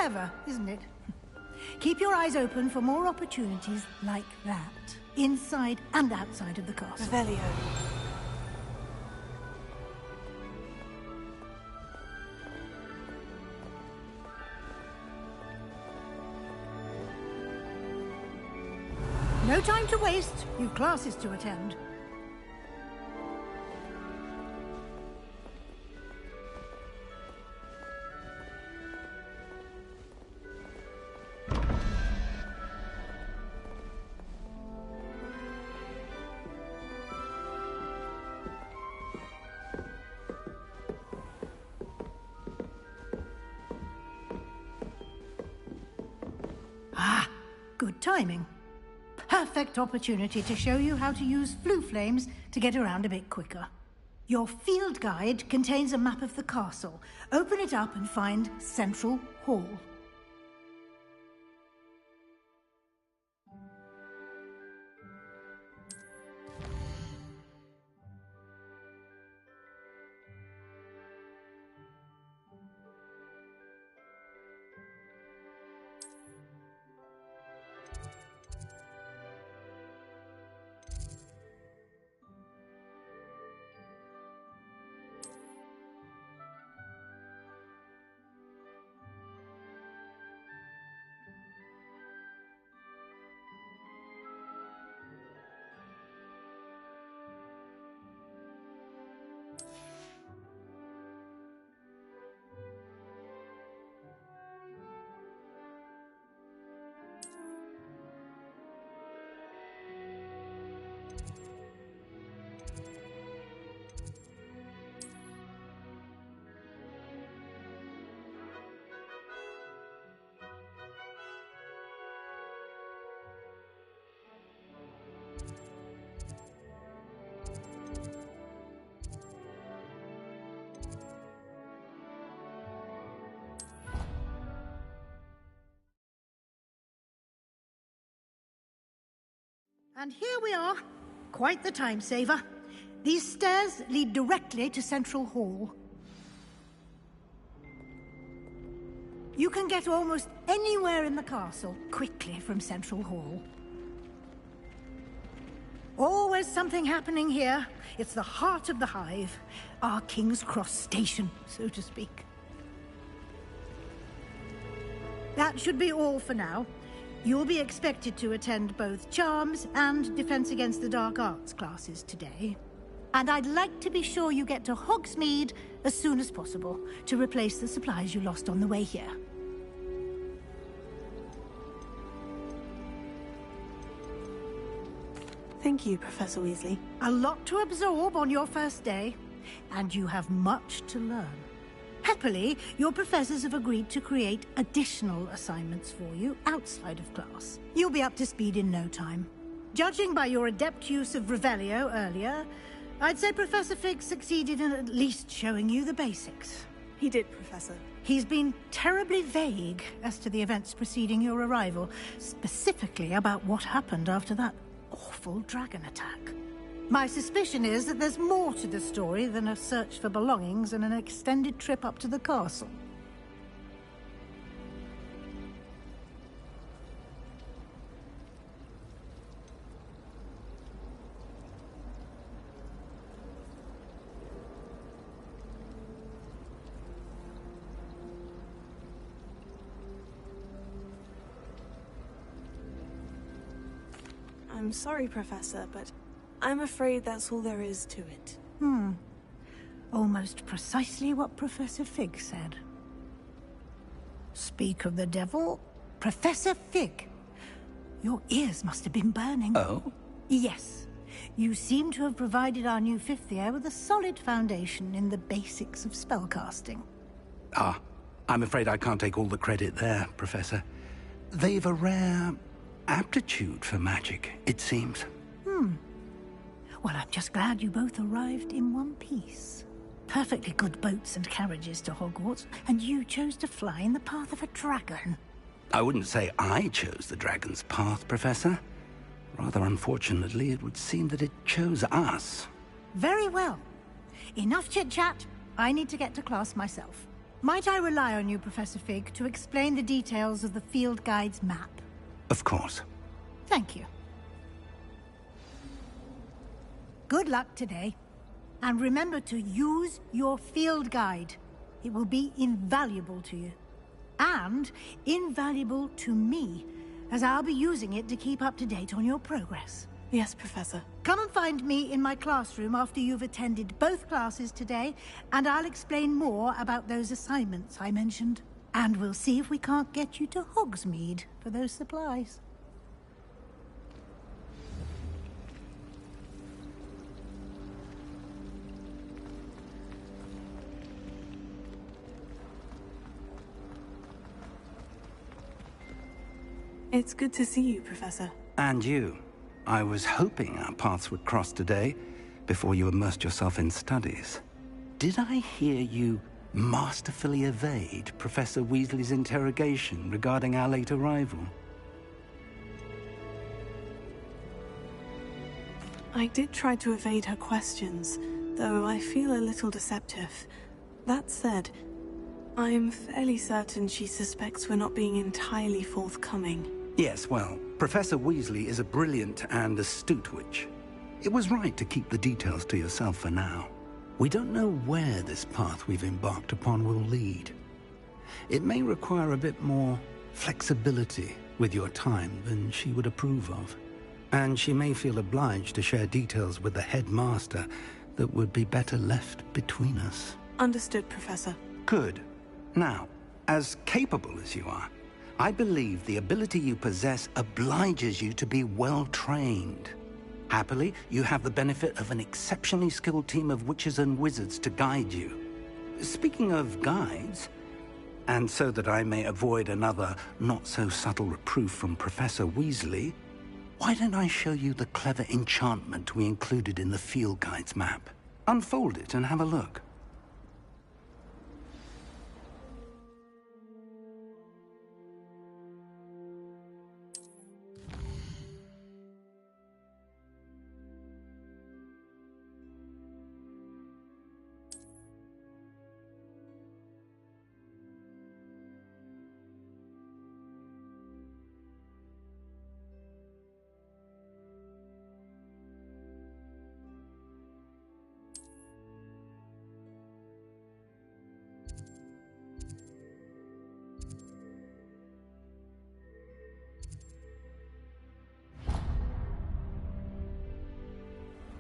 clever, isn't it? Keep your eyes open for more opportunities like that, inside and outside of the castle. Revelio. No time to waste. You've classes to attend. Ah, good timing. Perfect opportunity to show you how to use flue flames to get around a bit quicker. Your field guide contains a map of the castle. Open it up and find Central Hall. And here we are. Quite the time saver. These stairs lead directly to Central Hall. You can get almost anywhere in the castle quickly from Central Hall. Always something happening here. It's the heart of the Hive. Our King's Cross station, so to speak. That should be all for now. You'll be expected to attend both Charms and Defense Against the Dark Arts classes today. And I'd like to be sure you get to Hogsmeade as soon as possible to replace the supplies you lost on the way here. Thank you, Professor Weasley. A lot to absorb on your first day, and you have much to learn. Happily, your professors have agreed to create additional assignments for you outside of class. You'll be up to speed in no time. Judging by your adept use of Revelio earlier, I'd say Professor Fig succeeded in at least showing you the basics. He did, Professor. He's been terribly vague as to the events preceding your arrival, specifically about what happened after that awful dragon attack. My suspicion is that there's more to the story than a search for belongings and an extended trip up to the castle. I'm sorry, Professor, but I'm afraid that's all there is to it. Almost precisely what Professor Fig said. Speak of the devil, Professor Fig. Your ears must have been burning. Oh? Yes. You seem to have provided our new fifth year with a solid foundation in the basics of spellcasting. Ah, I'm afraid I can't take all the credit there, Professor. They've a rare aptitude for magic, it seems. Well, I'm just glad you both arrived in one piece. Perfectly good boats and carriages to Hogwarts, and you chose to fly in the path of a dragon. I wouldn't say I chose the dragon's path, Professor. Rather unfortunately, it would seem that it chose us. Very well. Enough chit-chat. I need to get to class myself. Might I rely on you, Professor Fig, to explain the details of the field guide's map? Of course. Thank you. Good luck today. And remember to use your field guide. It will be invaluable to you. And invaluable to me, as I'll be using it to keep up to date on your progress. Yes, Professor. Come and find me in my classroom after you've attended both classes today, and I'll explain more about those assignments I mentioned. And we'll see if we can't get you to Hogsmeade for those supplies. It's good to see you, Professor. And you. I was hoping our paths would cross today, before you immersed yourself in studies. Did I hear you masterfully evade Professor Weasley's interrogation regarding our late arrival? I did try to evade her questions, though I feel a little deceptive. That said, I'm fairly certain she suspects we're not being entirely forthcoming. Yes, well, Professor Weasley is a brilliant and astute witch. It was right to keep the details to yourself for now. We don't know where this path we've embarked upon will lead. It may require a bit more flexibility with your time than she would approve of. And she may feel obliged to share details with the headmaster that would be better left between us. Understood, Professor. Good. Now, as capable as you are, I believe the ability you possess obliges you to be well-trained. Happily, you have the benefit of an exceptionally skilled team of witches and wizards to guide you. Speaking of guides, and so that I may avoid another not-so-subtle reproof from Professor Weasley, why don't I show you the clever enchantment we included in the field guide's map? Unfold it and have a look.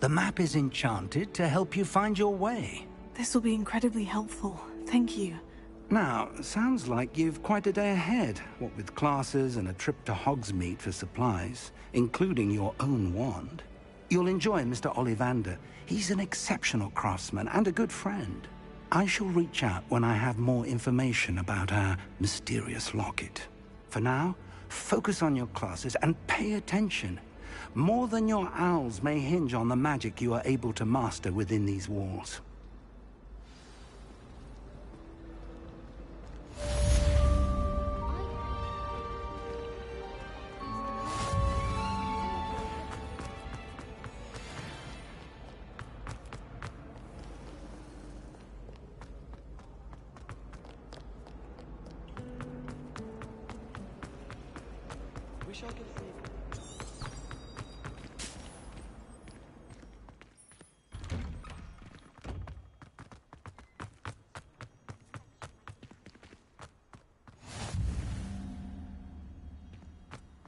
The map is enchanted to help you find your way. This will be incredibly helpful. Thank you. Now, sounds like you've quite a day ahead, what with classes and a trip to Hogsmeade for supplies, including your own wand. You'll enjoy Mr. Ollivander. He's an exceptional craftsman and a good friend. I shall reach out when I have more information about our mysterious locket. For now, focus on your classes and pay attention. More than your owls may hinge on the magic you are able to master within these walls.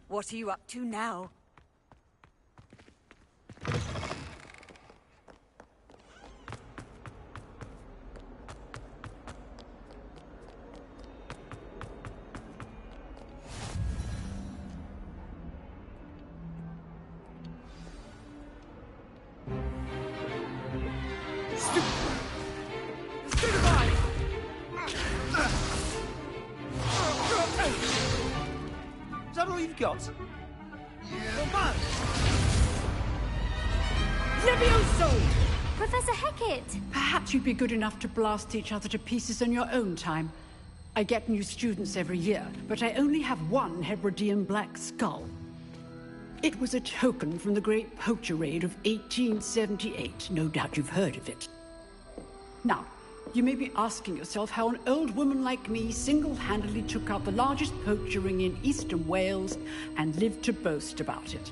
What are you up to now? Is that all you've got? Levioso! Professor Hecat! Perhaps you'd be good enough to blast each other to pieces on your own time. I get new students every year, but I only have one Hebridean black skull. It was a token from the Great Poacher Raid of 1878. No doubt you've heard of it. Now, you may be asking yourself how an old woman like me single-handedly took out the largest poacher ring in eastern Wales and lived to boast about it.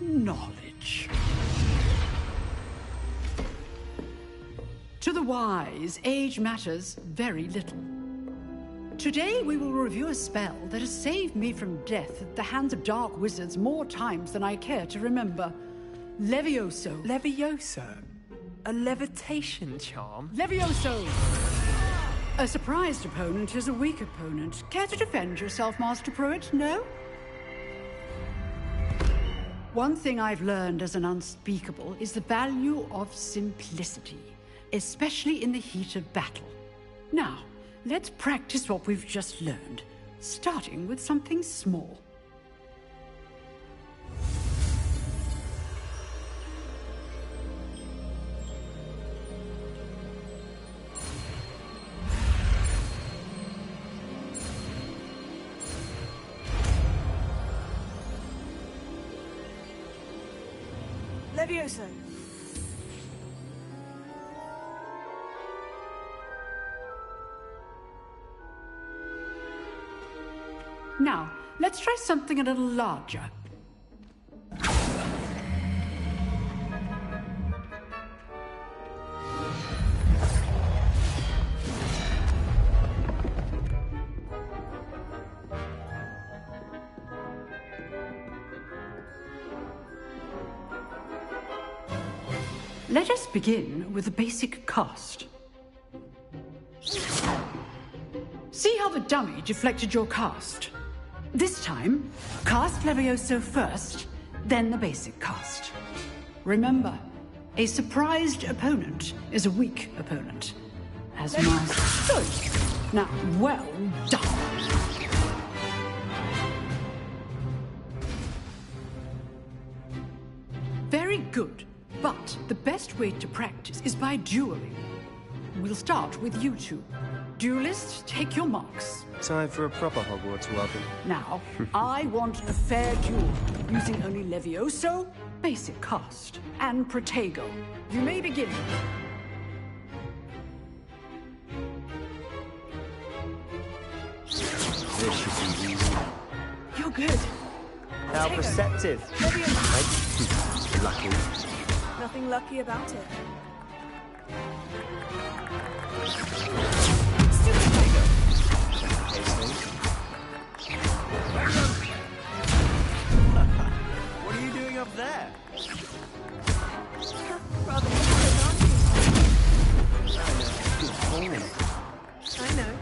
Knowledge. To the wise, age matters very little. Today we will review a spell that has saved me from death at the hands of dark wizards more times than I care to remember. Levioso. Levioso? A levitation charm? Levioso! A surprised opponent is a weak opponent. Care to defend yourself, Master Pruitt? No? One thing I've learned as an unspeakable is the value of simplicity, especially in the heat of battle. Now, let's practice what we've just learned, starting with something small. Levioso. Now, let's try something a little larger. Let us begin with the basic cast. See how the dummy deflected your cast? This time, cast Levioso first, then the basic cast. Remember, a surprised opponent is a weak opponent. As Master. Good. Now, well done. Very good. But the best way to practice is by dueling. We'll start with you two. Duelists, take your marks. Time for a proper Hogwarts welcome. Now, I want a fair duel, using only Levioso, basic cast, and Protego. You may begin. This should be easy. You're good. How Protego. perceptive. Levioso. Lucky. Nothing lucky about it. What are you doing up there? Rather different, aren't you? I know.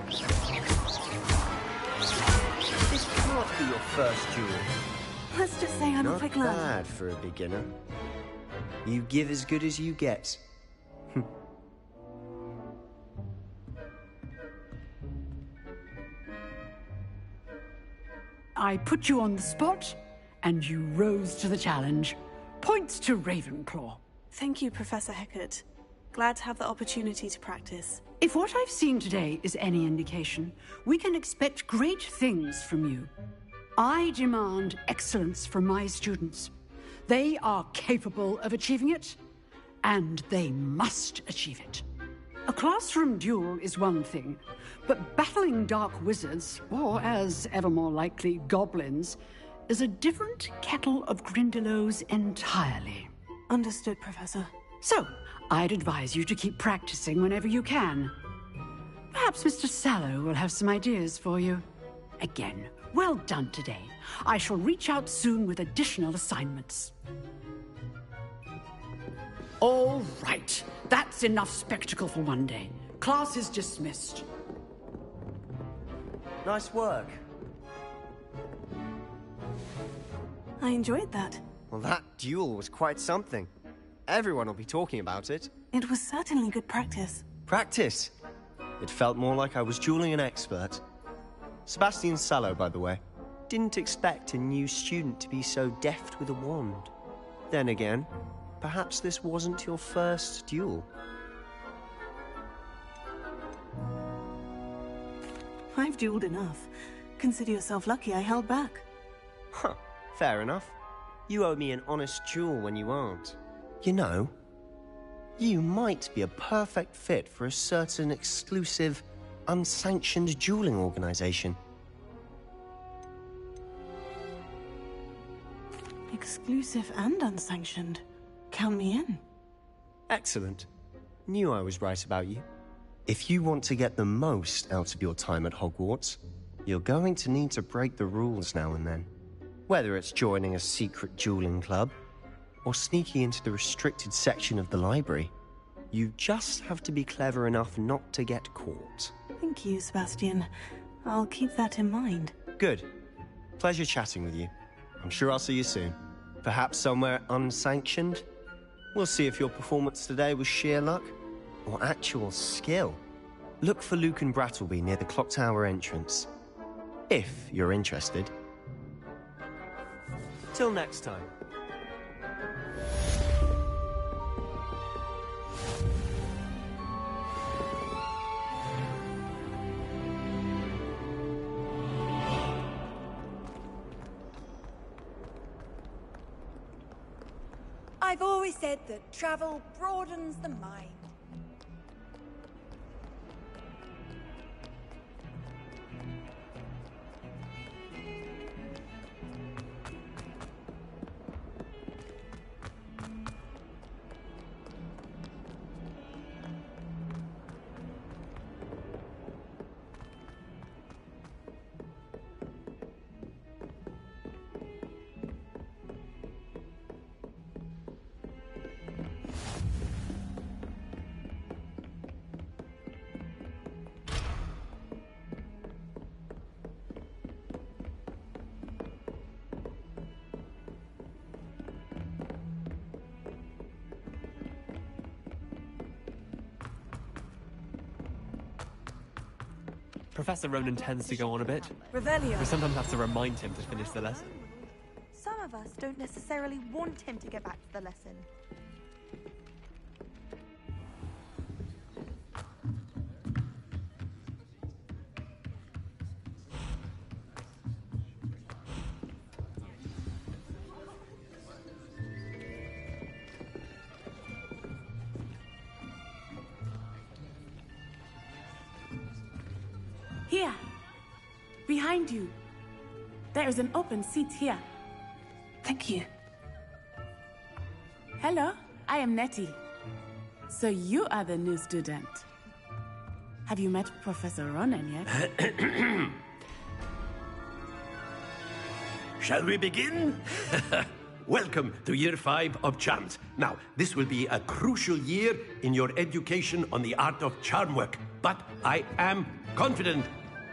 This can't be your first duel. Let's just say I'm a Not quick learner. bad for a beginner. You give as good as you get. I put you on the spot, and you rose to the challenge. Points to Ravenclaw. Thank you, Professor Hecat. Glad to have the opportunity to practice. If what I've seen today is any indication, we can expect great things from you. I demand excellence from my students. They are capable of achieving it, and they must achieve it. A classroom duel is one thing, but battling dark wizards, or as ever more likely, goblins, is a different kettle of Grindylows entirely. Understood, Professor. So, I'd advise you to keep practicing whenever you can. Perhaps Mr. Sallow will have some ideas for you. Again, well done today. I shall reach out soon with additional assignments. All right. That's enough spectacle for one day. Class is dismissed. Nice work. I enjoyed that. Well, that duel was quite something. Everyone will be talking about it. It was certainly good practice. Practice? It felt more like I was dueling an expert. Sebastian Sallow, by the way. Didn't expect a new student to be so deft with a wand. Then again, perhaps this wasn't your first duel. I've dueled enough. Consider yourself lucky I held back. Huh, fair enough. You owe me an honest duel when you aren't. You know, You might be a perfect fit for a certain exclusive, unsanctioned dueling organization. Exclusive and unsanctioned. Count me in. Excellent. Knew I was right about you. If you want to get the most out of your time at Hogwarts, you're going to need to break the rules now and then. Whether it's joining a secret dueling club, or sneaking into the restricted section of the library, you just have to be clever enough not to get caught. Thank you, Sebastian. I'll keep that in mind. Good. Pleasure chatting with you. I'm sure I'll see you soon. Perhaps somewhere unsanctioned? We'll see if your performance today was sheer luck or actual skill. Look for Luke and Brattleby near the clock tower entrance, if you're interested. Till next time. I've always said that travel broadens the mind. Professor Ronan tends to go on a bit. Revelio. We sometimes have to remind him to finish the lesson. Some of us don't necessarily want him to get back to the lesson. Here! Behind you. There is an open seat here. Thank you. Hello, I am Nettie. So you are the new student. Have you met Professor Ronan yet? Shall we begin? Welcome to Year 5 of Charms. Now, this will be a crucial year in your education on the art of charm work, but I am confident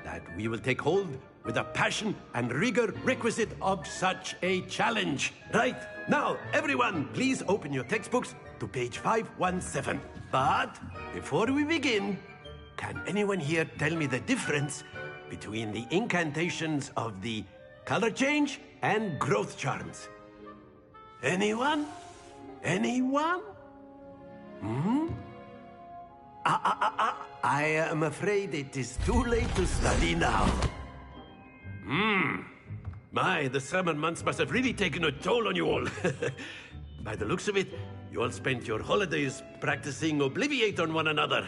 that we will take hold with the passion and rigor requisite of such a challenge. Right, now, everyone, please open your textbooks to page 517. But before we begin, can anyone here tell me the difference between the incantations of the color change and growth charms? Anyone? Anyone? I am afraid it is too late to study now. My, the summer months must have really taken a toll on you all. By the looks of it, you all spent your holidays practicing Obliviate on one another.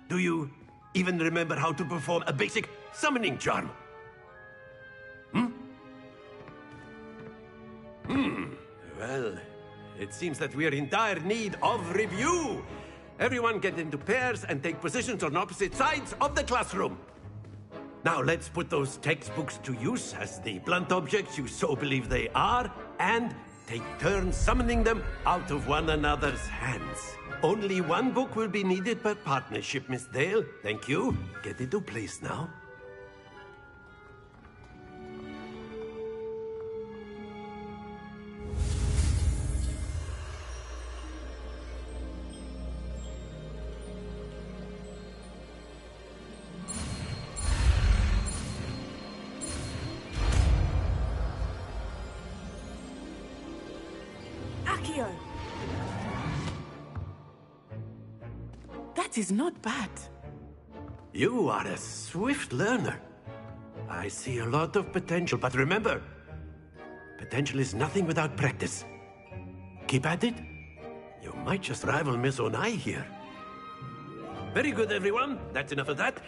Do you even remember how to perform a basic summoning charm? Well, it seems that we are in dire need of review. Everyone get into pairs and take positions on opposite sides of the classroom. Now let's put those textbooks to use as the blunt objects you so believe they are, and take turns summoning them out of one another's hands. Only one book will be needed per partnership, Miss Dale. Thank you. Get into place now. That is not bad. You are a swift learner. I see a lot of potential, but remember, potential is nothing without practice. Keep at it. You might just rival Miss Onai here. Very good, everyone. That's enough of that.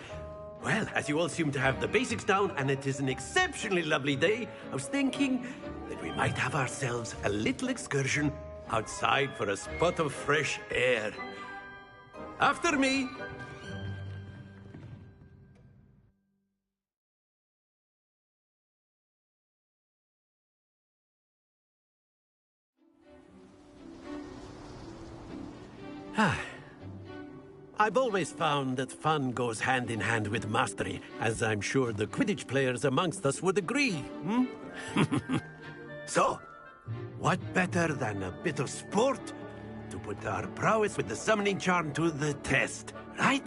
Well, as you all seem to have the basics down, and it is an exceptionally lovely day, I was thinking that we might have ourselves a little excursion outside for a spot of fresh air. After me. I've always found that fun goes hand in hand with mastery, as I'm sure the Quidditch players amongst us would agree, So, what better than a bit of sport to put our prowess with the summoning charm to the test, right?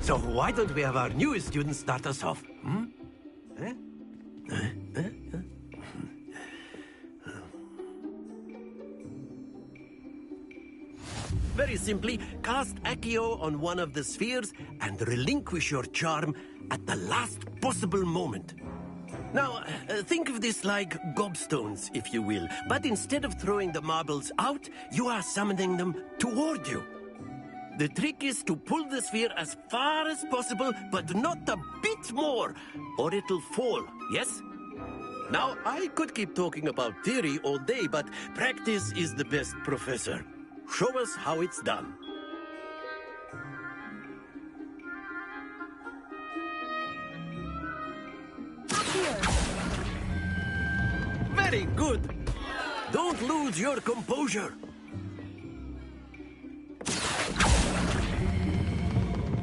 So why don't we have our newest student start us off? Very simply, cast Accio on one of the spheres and relinquish your charm at the last possible moment. Now, think of this like gobstones, if you will, but instead of throwing the marbles out, you are summoning them toward you. The trick is to pull the sphere as far as possible, but not a bit more, or it'll fall, yes? Now, I could keep talking about theory all day, but practice is the best professor. Show us how it's done. Very good. Don't lose your composure.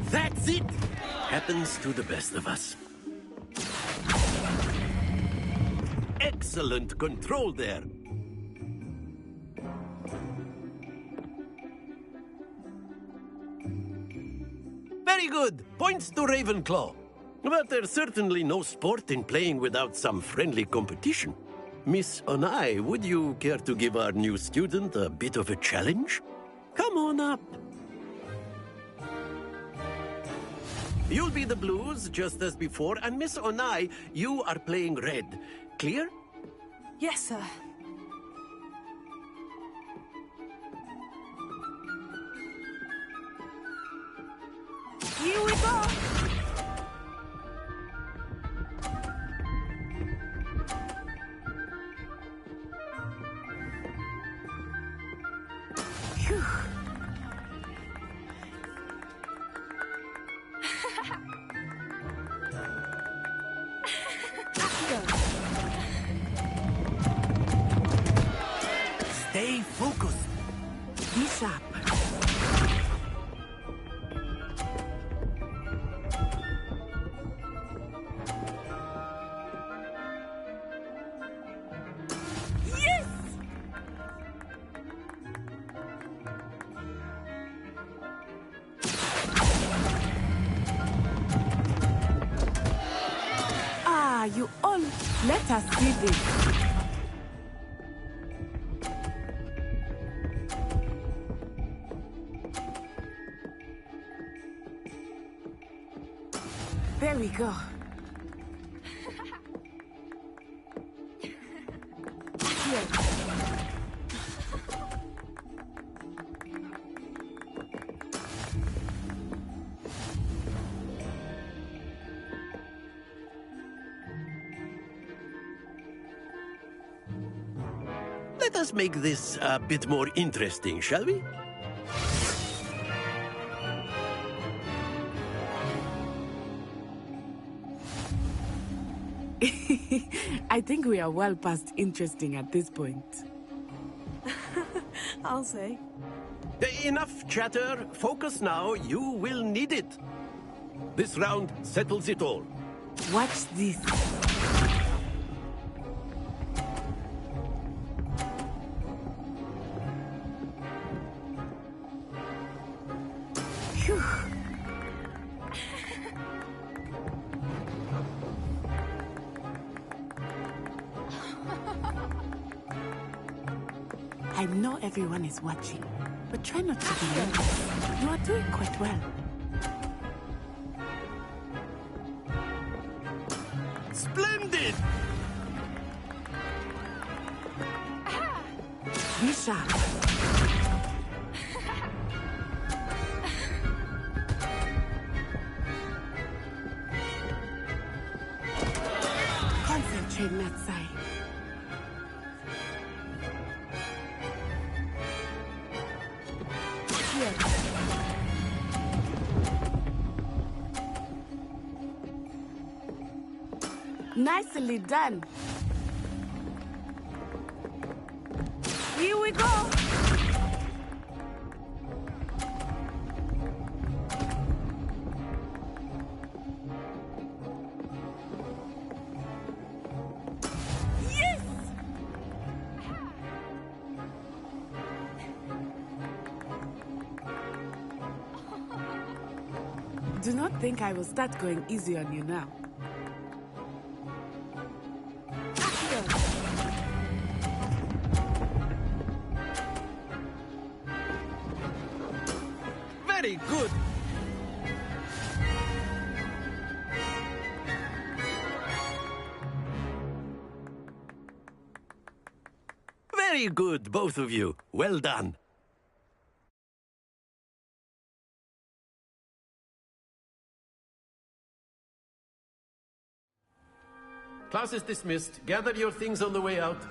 That's it! Happens to the best of us. Excellent control there. Very good. Points to Ravenclaw. But there's certainly no sport in playing without some friendly competition. Miss Onai, would you care to give our new student a bit of a challenge? Come on up. You'll be the blues, just as before, and Miss Onai, you are playing red. Clear? Yes, sir. Here we go! Phew. Stay focused. Be sharp. Yes! Ah, you all. Let us see this. There we go. Here. Let us make this a bit more interesting, shall we? I think we are well past interesting at this point. I'll say. Enough chatter. Focus now. You will need it. This round settles it all. Watch this. Phew. I know everyone is watching, but try not to be nervous. You are doing quite well. Splendid! Be sharp. Concentrate, Natsai. Here. Nicely done. Here we go. Yes! Do not think I will start going easy on you now. Very good. Very good, both of you. Well done. Class is dismissed. Gather your things on the way out.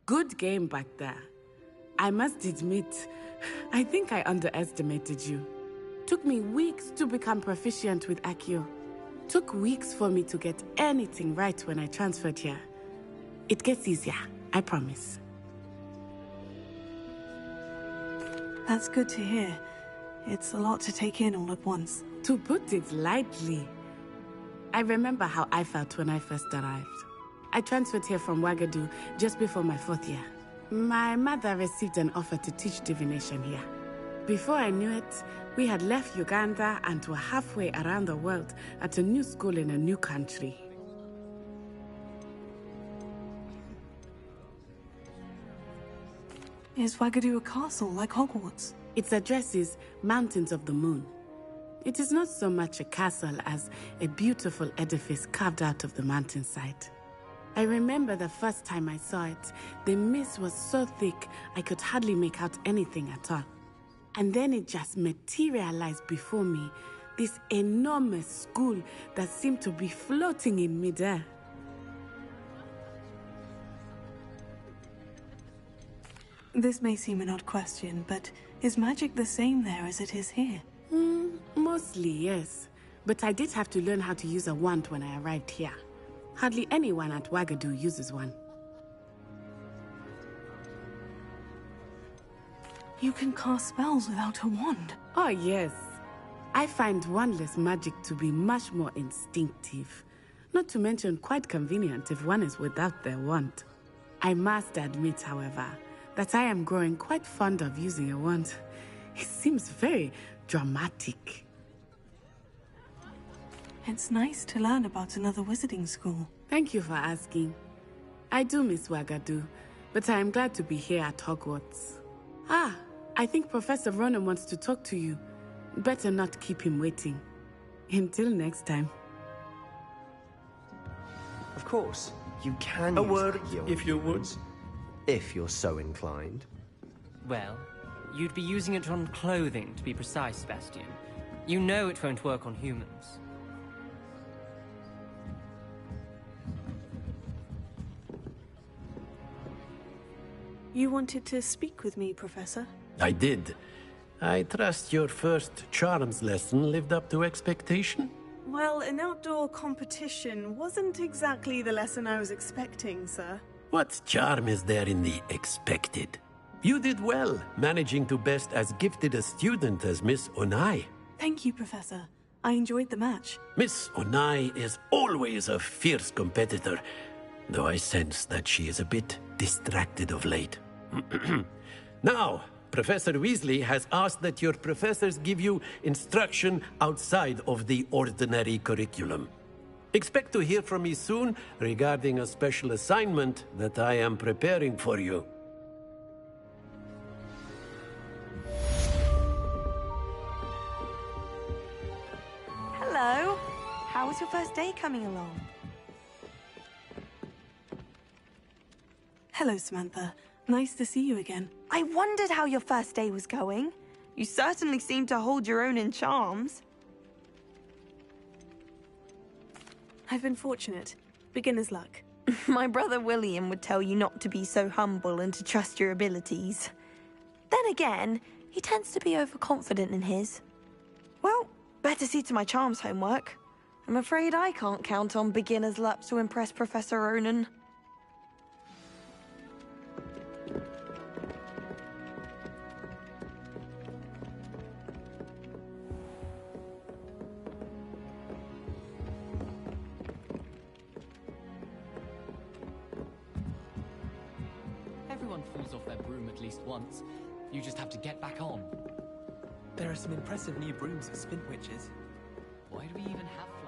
Good game back there. I must admit, I think I underestimated you. Took me weeks to become proficient with Accio. Took weeks for me to get anything right when I transferred here. It gets easier, I promise. That's good to hear. It's a lot to take in all at once. To put it lightly, I remember how I felt when I first arrived. I transferred here from Ouagadougou just before my 4th year. My mother received an offer to teach divination here. Before I knew it, we had left Uganda and were halfway around the world at a new school in a new country. Is Ouagadougou a castle like Hogwarts? Its address is Mountains of the Moon. It is not so much a castle as a beautiful edifice carved out of the mountainside. I remember the first time I saw it, the mist was so thick I could hardly make out anything at all. And then it just materialized before me, this enormous school that seemed to be floating in midair. This may seem an odd question, but is magic the same there as it is here? Mostly, yes. But I did have to learn how to use a wand when I arrived here. Hardly anyone at Ouagadougou uses one. You can cast spells without a wand? Oh, yes. I find wandless magic to be much more instinctive. Not to mention quite convenient if one is without their wand. I must admit, however, that I am growing quite fond of using a wand. It seems very dramatic. It's nice to learn about another wizarding school. Thank you for asking. I do miss Ouagadougou, but I am glad to be here at Hogwarts. Ah, I think Professor Ronan wants to talk to you. Better not keep him waiting. Until next time. Of course, you can A use word, Accio on if you would. humans, if you're so inclined. Well, you'd be using it on clothing, to be precise, Sebastian. You know it won't work on humans. You wanted to speak with me, Professor? I did. I trust your first charms lesson lived up to expectation? Well, an outdoor competition wasn't exactly the lesson I was expecting, sir. What charm is there in the expected? You did well, managing to best as gifted a student as Miss Onai. Thank you, Professor. I enjoyed the match. Miss Onai is always a fierce competitor, though I sense that she is a bit distracted of late. Now, Professor Weasley has asked that your professors give you instruction outside of the ordinary curriculum. Expect to hear from me soon regarding a special assignment that I am preparing for you. day coming along? Hello, Samantha. Nice to see you again. I wondered how your first day was going. You certainly seem to hold your own in charms. I've been fortunate. Beginner's luck. My brother William would tell you not to be so humble and to trust your abilities. Then again, he tends to be overconfident in his. Well, better see to my charms homework. I'm afraid I can't count on beginner's luck to impress Professor Ronan. Everyone falls off their broom at least once. You just have to get back on. There are some impressive new brooms at Spintwitches. Why do we even have flying?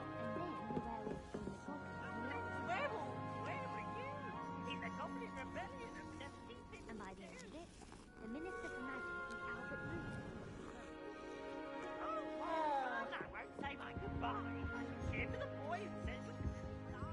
And by the end of it, the Minister for Magic is Albert Moon. Oh, no, I won't say my goodbye. I can cheer for the boy who says we can fly.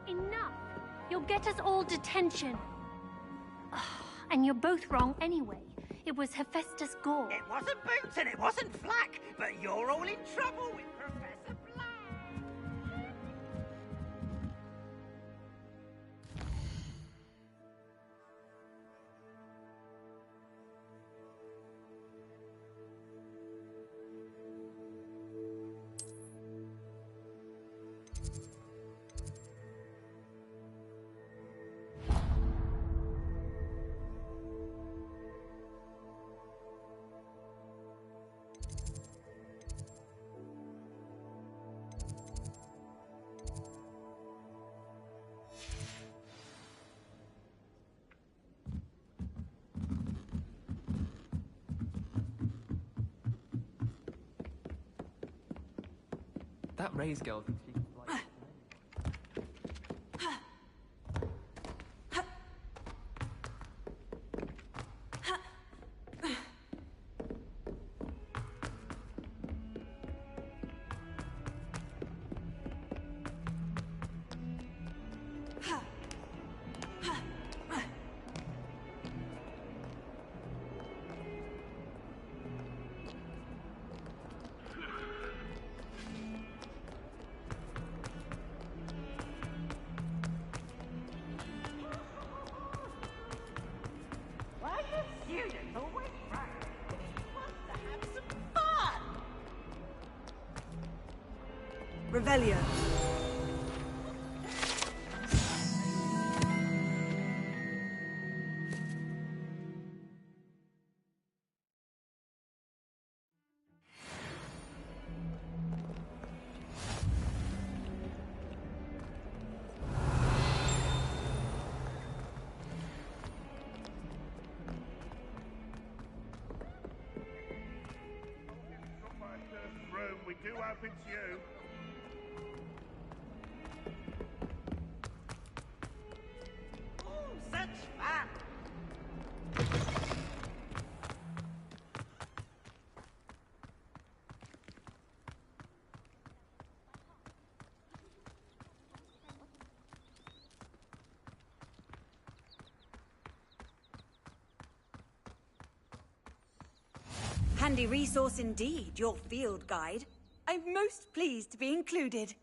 Enough! You'll get us all detention. And you're both wrong anyway. It was Hephaestus Gore. It wasn't Boots and it wasn't Flack, but you're all in trouble with Professor Black. That Ray's girl thinks she can fly. Why the students always right? He wants to have some fun. Revelio. Room, we do open to you. Oh, such fun. Handy resource indeed, your field guide. I'm most pleased to be included.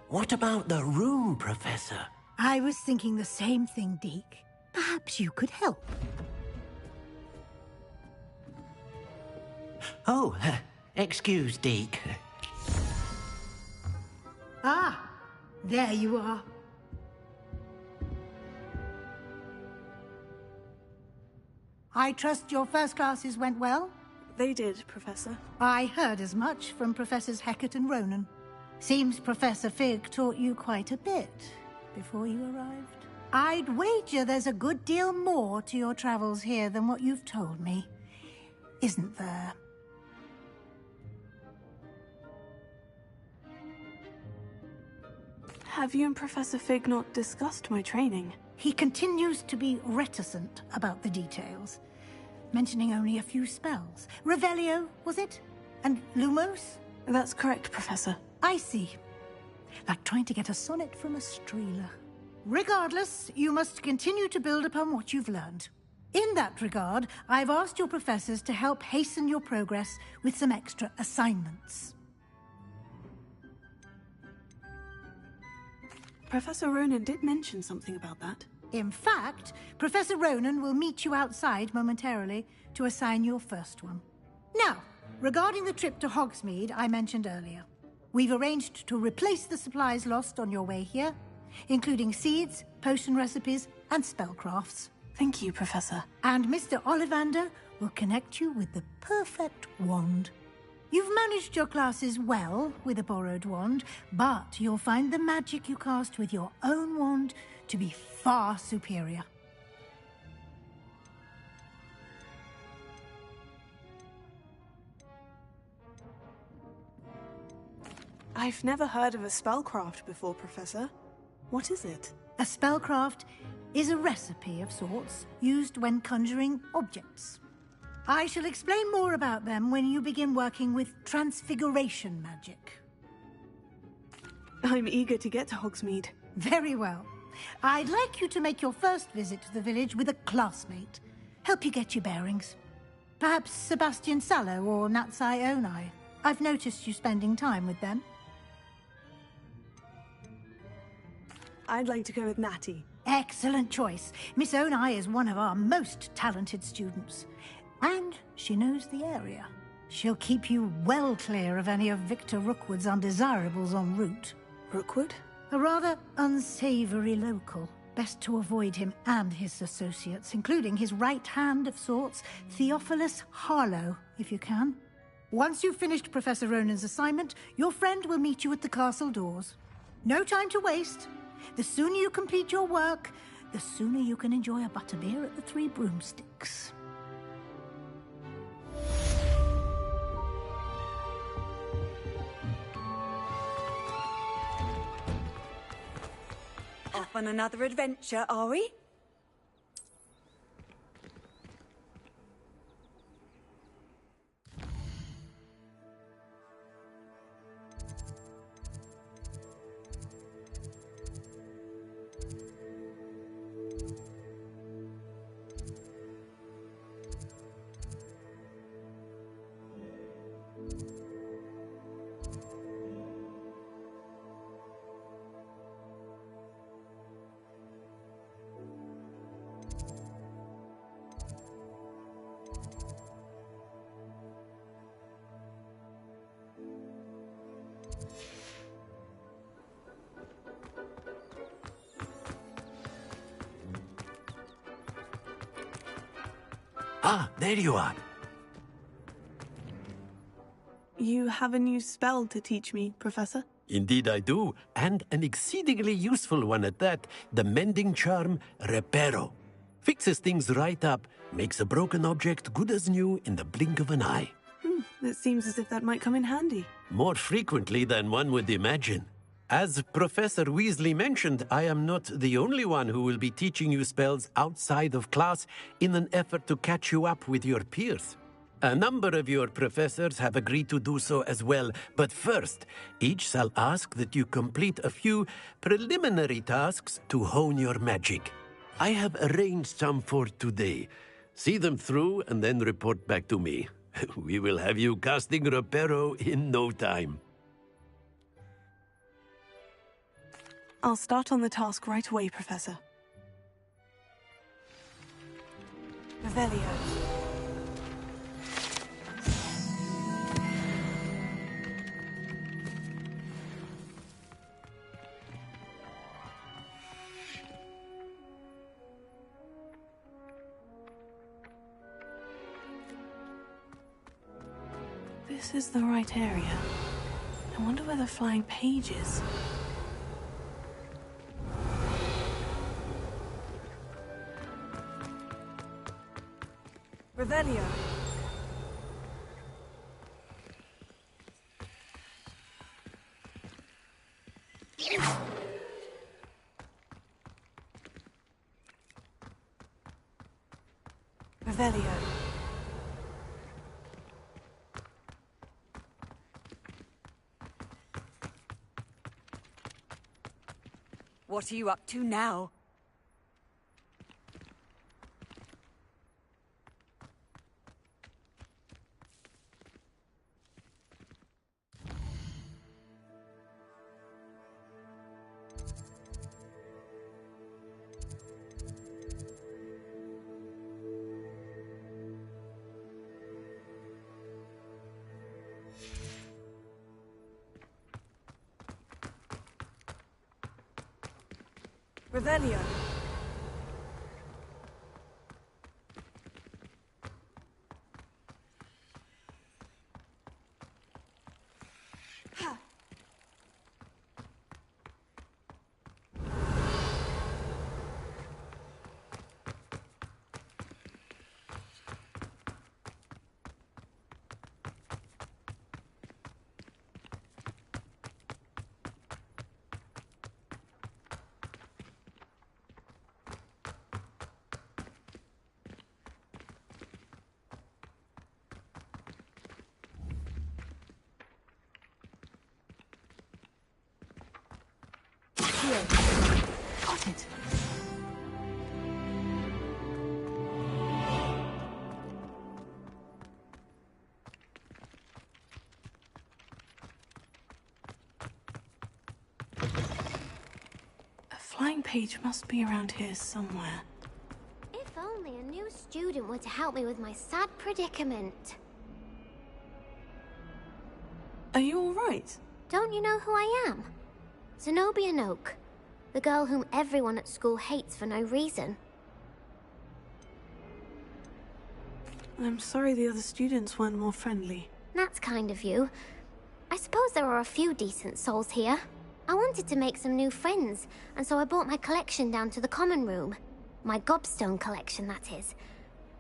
What about the room, Professor? I was thinking the same thing, Deke. Perhaps you could help. Oh, excuse, Deke. Ah, there you are. I trust your first classes went well? They did, Professor. I heard as much from Professors Hecat and Ronan. Seems Professor Fig taught you quite a bit before you arrived. I'd wager there's a good deal more to your travels here than what you've told me. Isn't there? Have you and Professor Fig not discussed my training? He continues to be reticent about the details, mentioning only a few spells. Revelio, was it? And Lumos? That's correct, Professor. I see. Like trying to get a sonnet from a streeler. Regardless, you must continue to build upon what you've learned. In that regard, I've asked your professors to help hasten your progress with some extra assignments. Professor Ronan did mention something about that. In fact, Professor Ronan will meet you outside momentarily to assign your first one. Now, regarding the trip to Hogsmeade I mentioned earlier, we've arranged to replace the supplies lost on your way here, including seeds, potion recipes, and spellcrafts. Thank you, Professor. And Mr. Ollivander will connect you with the perfect wand. You've managed your classes well with a borrowed wand, but you'll find the magic you cast with your own wand to be far superior. I've never heard of a spellcraft before, Professor. What is it? A spellcraft is a recipe of sorts used when conjuring objects. I shall explain more about them when you begin working with transfiguration magic. I'm eager to get to Hogsmeade. Very well. I'd like you to make your first visit to the village with a classmate. Help you get your bearings. Perhaps Sebastian Sallow or Natsai Onai. I've noticed you spending time with them. I'd like to go with Natty. Excellent choice. Miss Onai is one of our most talented students. And she knows the area. She'll keep you well clear of any of Victor Rookwood's undesirables en route. Rookwood? A rather unsavory local. Best to avoid him and his associates, including his right hand of sorts, Theophilus Harlow, if you can. Once you've finished Professor Ronan's assignment, your friend will meet you at the castle doors. No time to waste. The sooner you complete your work, the sooner you can enjoy a butterbeer at the Three Broomsticks. Off on another adventure, are we? Ah, there you are. You have a new spell to teach me, Professor? Indeed I do, and an exceedingly useful one at that. The mending charm, Reparo. Fixes things right up, makes a broken object good as new in the blink of an eye. It seems as if that might come in handy. More frequently than one would imagine. As Professor Weasley mentioned, I am not the only one who will be teaching you spells outside of class in an effort to catch you up with your peers. A number of your professors have agreed to do so as well, but first, each shall ask that you complete a few preliminary tasks to hone your magic. I have arranged some for today. See them through and then report back to me. We will have you casting Reparo in no time. I'll start on the task right away, Professor. Revelio. This is the right area. I wonder where the flying page is. Revelio. Revelio. What are you up to now? Revelio. Got it. A flying page must be around here somewhere. If only a new student were to help me with my sad predicament. Are you all right? Don't you know who I am? Zenobia Noak, the girl whom everyone at school hates for no reason. I'm sorry the other students weren't more friendly. That's kind of you. I suppose there are a few decent souls here. I wanted to make some new friends, and so I brought my collection down to the common room. My gobstone collection, that is.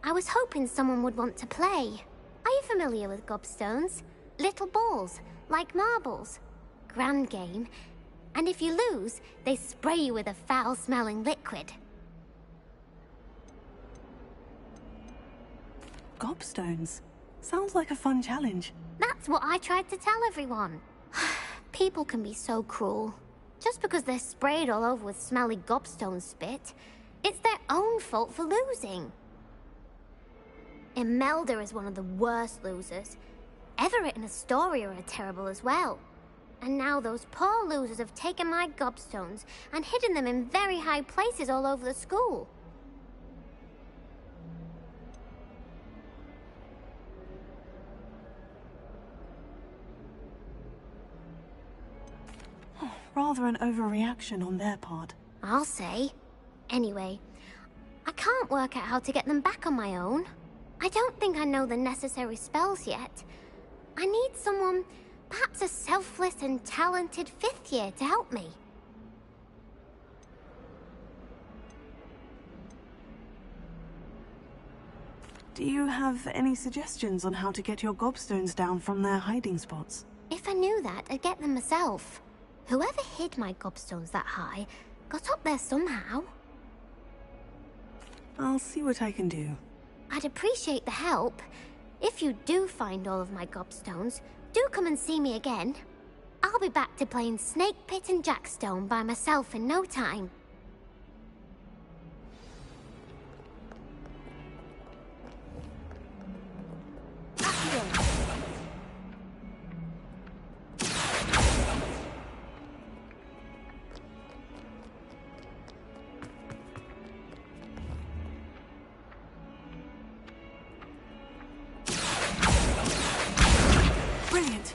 I was hoping someone would want to play. Are you familiar with gobstones? Little balls, like marbles. Grand game. And if you lose, they spray you with a foul-smelling liquid. Gobstones? Sounds like a fun challenge. That's what I tried to tell everyone. People can be so cruel. Just because they're sprayed all over with smelly gobstone spit, it's their own fault for losing. Imelda is one of the worst losers. Everett and Astoria are terrible as well. And now those poor losers have taken my gobstones and hidden them in very high places all over the school. Rather an overreaction on their part. I'll say. Anyway, I can't work out how to get them back on my own. I don't think I know the necessary spells yet. I need someone, perhaps a selfless and talented 5th year to help me. Do you have any suggestions on how to get your gobstones down from their hiding spots? If I knew that, I'd get them myself. Whoever hid my gobstones that high got up there somehow. I'll see what I can do. I'd appreciate the help. If you do find all of my gobstones, do come and see me again. I'll be back to playing Snake Pit and Jackstone by myself in no time. Brilliant.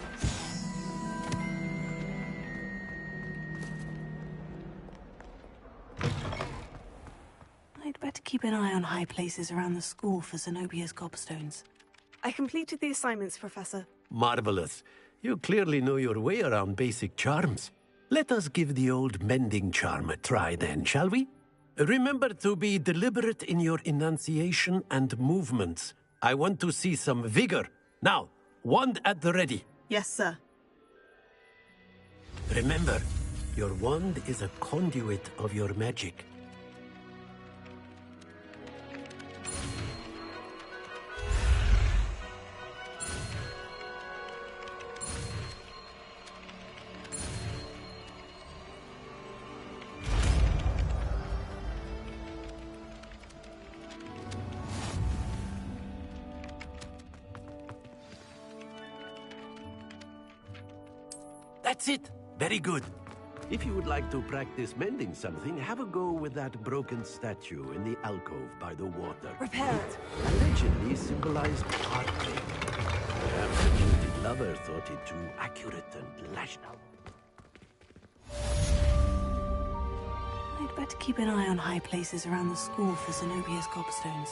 I'd better keep an eye on high places around the school for Zenobia's gobstones. I completed the assignments, Professor. Marvelous. You clearly know your way around basic charms. Let us give the old mending charm a try then, shall we? Remember to be deliberate in your enunciation and movements. I want to see some vigor. Now, wand at the ready. Yes, sir. Remember, your wand is a conduit of your magic. That's it. Very good. If you would like to practice mending something, have a go with that broken statue in the alcove by the water. Repair it. Allegedly symbolized heartbreak. Perhaps a jilted lover thought it too accurate and rational. I'd better keep an eye on high places around the school for Zenobia's gobstones.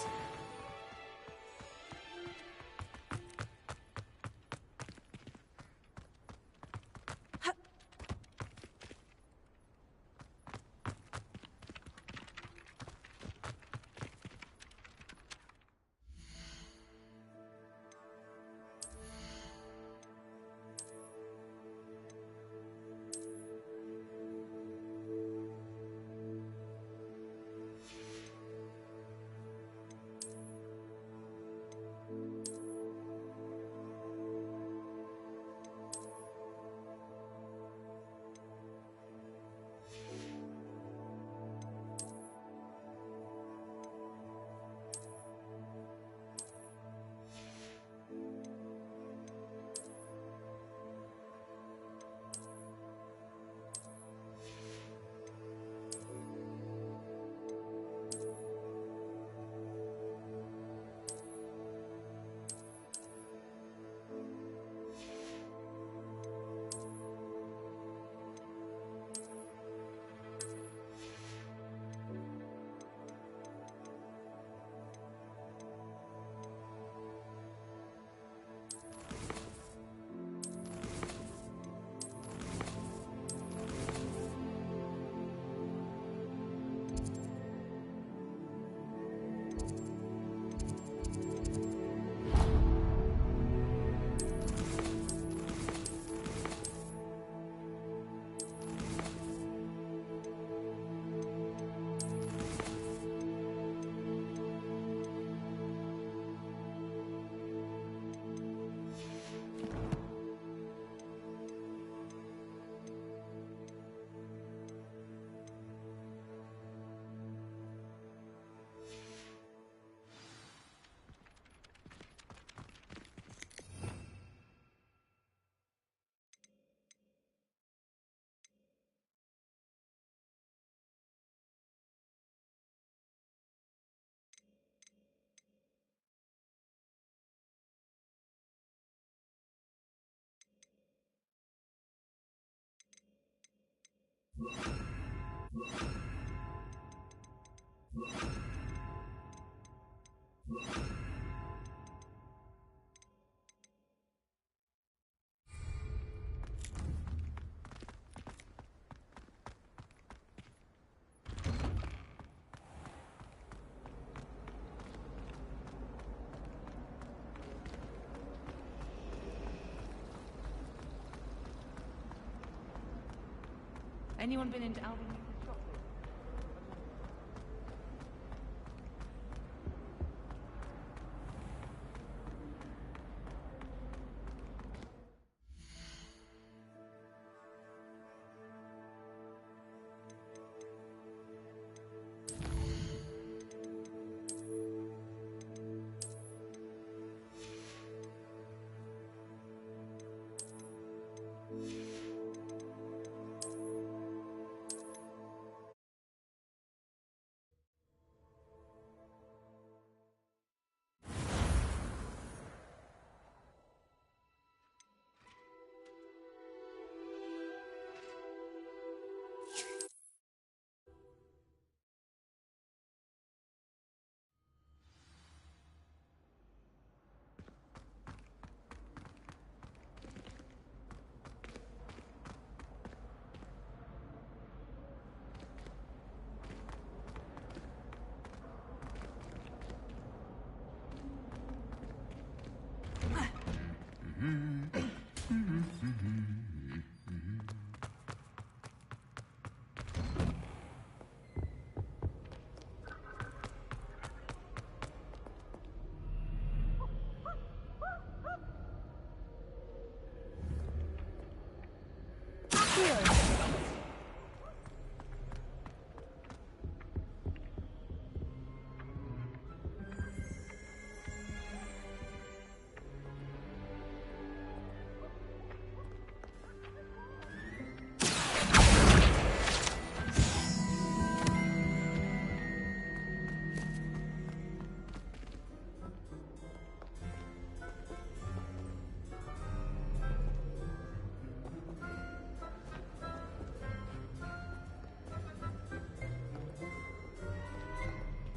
Anyone been into Alvin?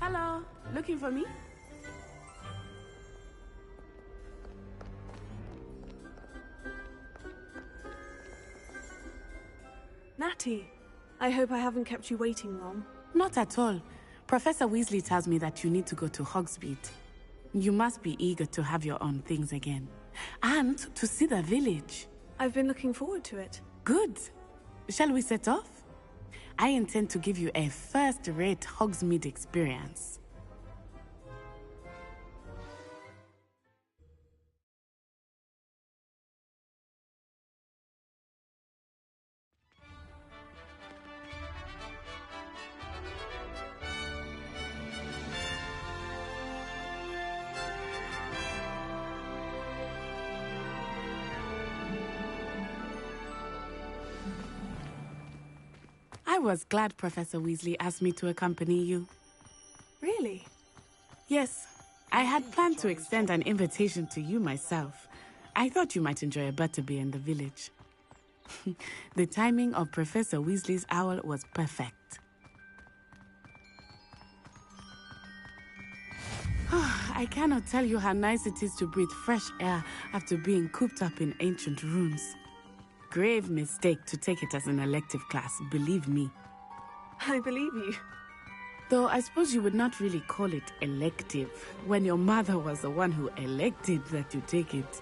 Hello, looking for me? Natty, I hope I haven't kept you waiting long. Not at all. Professor Weasley tells me that you need to go to Hogsmeade. You must be eager to have your own things again. And to see the village. I've been looking forward to it. Good. Shall we set off? I intend to give you a first-rate Hogsmeade experience. I was glad Professor Weasley asked me to accompany you. Really? Yes. I had planned to extend an invitation to you myself. I thought you might enjoy a butterbeer in the village. The timing of Professor Weasley's owl was perfect. I cannot tell you how nice it is to breathe fresh air after being cooped up in ancient rooms. Grave mistake to take it as an elective class, believe me. I believe you. Though I suppose you would not really call it elective when your mother was the one who elected that you take it.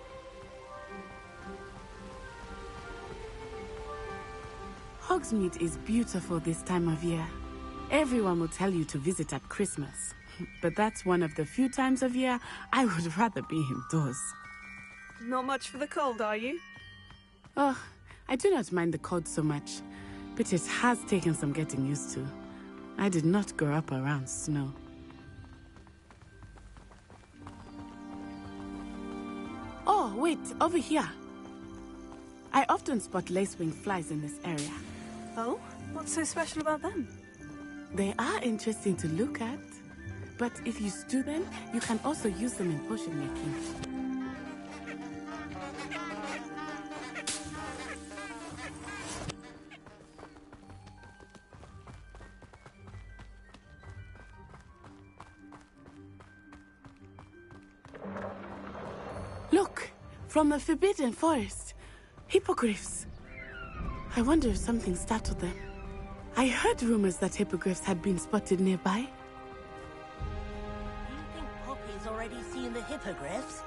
Hogsmeade is beautiful this time of year. Everyone will tell you to visit at Christmas. But that's one of the few times of year I would rather be indoors. Not much for the cold, are you? Oh, I do not mind the cold so much, but it has taken some getting used to. I did not grow up around snow. Oh, wait, over here. I often spot lacewing flies in this area. Oh? What's so special about them? They are interesting to look at, but if you stew them, you can also use them in potion making. Look, from the Forbidden Forest. Hippogriffs. I wonder if something startled them. I heard rumors that hippogriffs had been spotted nearby. Do you think Poppy's already seen the hippogriffs?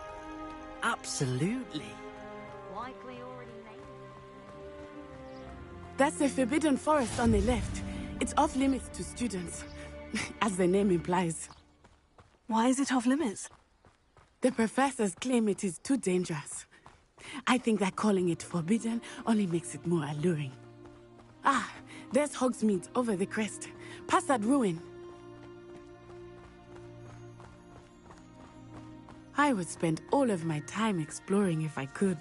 Absolutely. Likely already made. That's the Forbidden Forest on the left. It's off limits to students, as the name implies. Why is it off limits? The professors claim it is too dangerous. I think that calling it forbidden only makes it more alluring. Ah, there's Hogsmeade over the crest. Past that ruin. I would spend all of my time exploring if I could.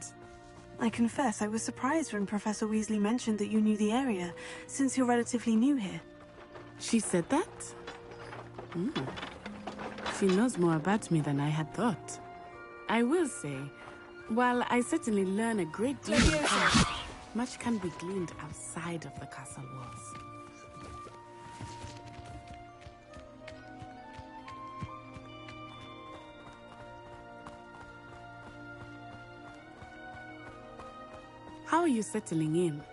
I confess I was surprised when Professor Weasley mentioned that you knew the area, since you're relatively new here. She said that? She knows more about me than I had thought. I will say, while I certainly learn a great deal, much can be gleaned outside of the castle walls. How are you settling in?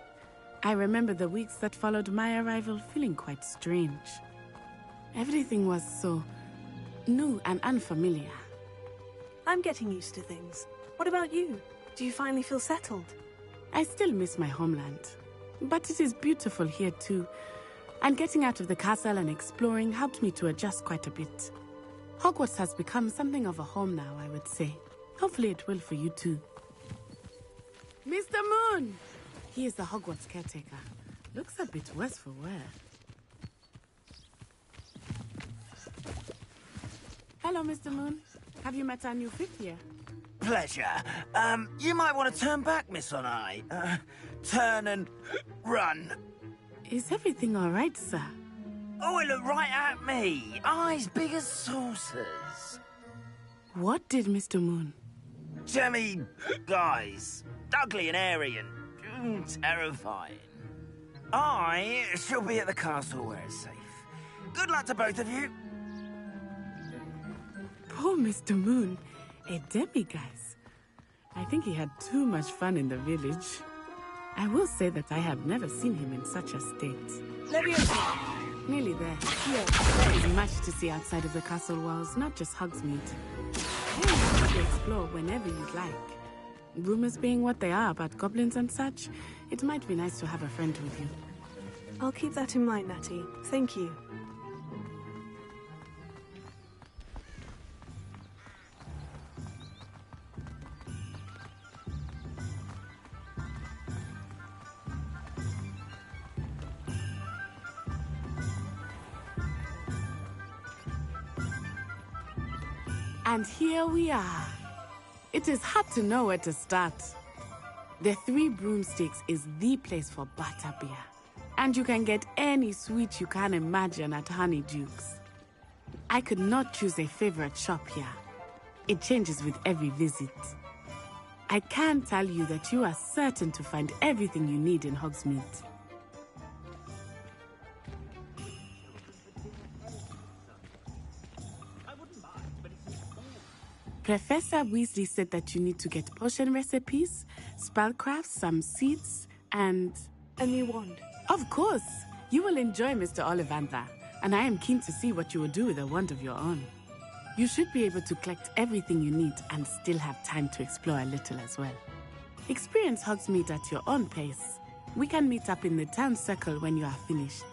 I remember the weeks that followed my arrival feeling quite strange. Everything was so new and unfamiliar. I'm getting used to things. What about you? Do you finally feel settled? I still miss my homeland, but it is beautiful here too. And getting out of the castle and exploring helped me to adjust quite a bit. Hogwarts has become something of a home now, I would say. Hopefully it will for you too. Mr. Moon! He is the Hogwarts caretaker. Looks a bit worse for wear. Hello, Mr. Moon. Have you met our new fifth year? Pleasure. You might want to turn back, Miss Onai. Turn and run. Is everything all right, sir? Oh, it looked right at me. Eyes big as saucers. What did Mr. Moon? Jemmy guys. Ugly and airy and terrifying. I shall be at the castle where it's safe. Good luck to both of you. Poor Mr. Moon, a demiguise. I think he had too much fun in the village. I will say that I have never seen him in such a state. Nearly there. There is much to see outside of the castle walls, not just Hogsmeade. You're able to explore whenever you'd like. Rumors being what they are about goblins and such, it might be nice to have a friend with you. I'll keep that in mind, Natty. Thank you. And here we are. It is hard to know where to start. The Three Broomsticks is the place for butterbeer. And you can get any sweet you can imagine at Honeyduke's. I could not choose a favorite shop here. It changes with every visit. I can tell you that you are certain to find everything you need in Hogsmeade. Professor Weasley said that you need to get potion recipes, spellcrafts, some seeds, and... a new wand. Of course! You will enjoy Mr. Ollivander, and I am keen to see what you will do with a wand of your own. You should be able to collect everything you need and still have time to explore a little as well. Experience Hogsmeade at your own pace. We can meet up in the town circle when you are finished.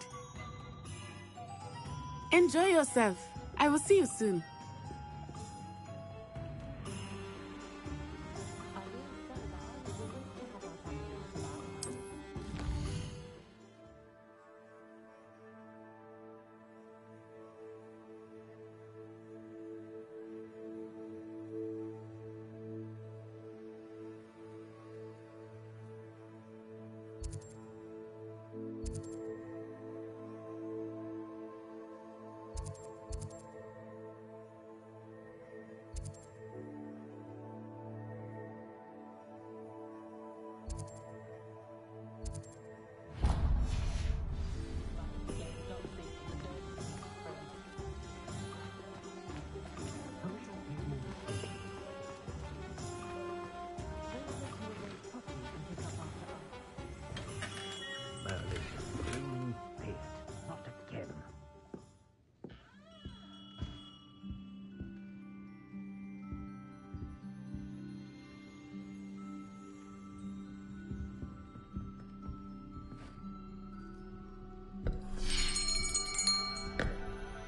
Enjoy yourself. I will see you soon.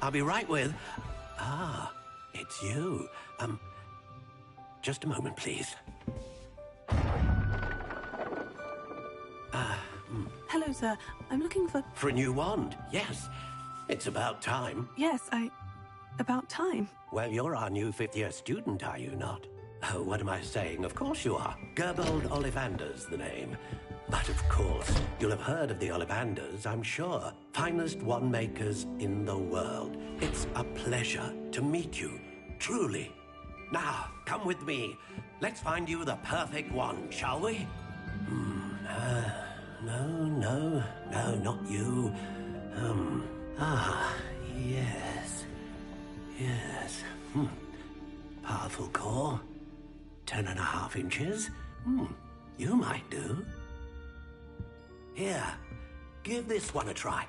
I'll be right with... Ah, it's you. Just a moment, please. Hello, sir. I'm looking for... For a new wand, yes. It's about time. Yes, about time. Well, you're our new fifth-year student, are you not? Oh, what am I saying? Of course you are. Gerbold Ollivander's the name. But of course, you'll have heard of the Ollivanders, I'm sure. Finest wand makers in the world. It's a pleasure to meet you, truly. Now, come with me. Let's find you the perfect wand, shall we? No, not you. Yes. Powerful core. 10.5 inches. You might do. Here, give this one a try.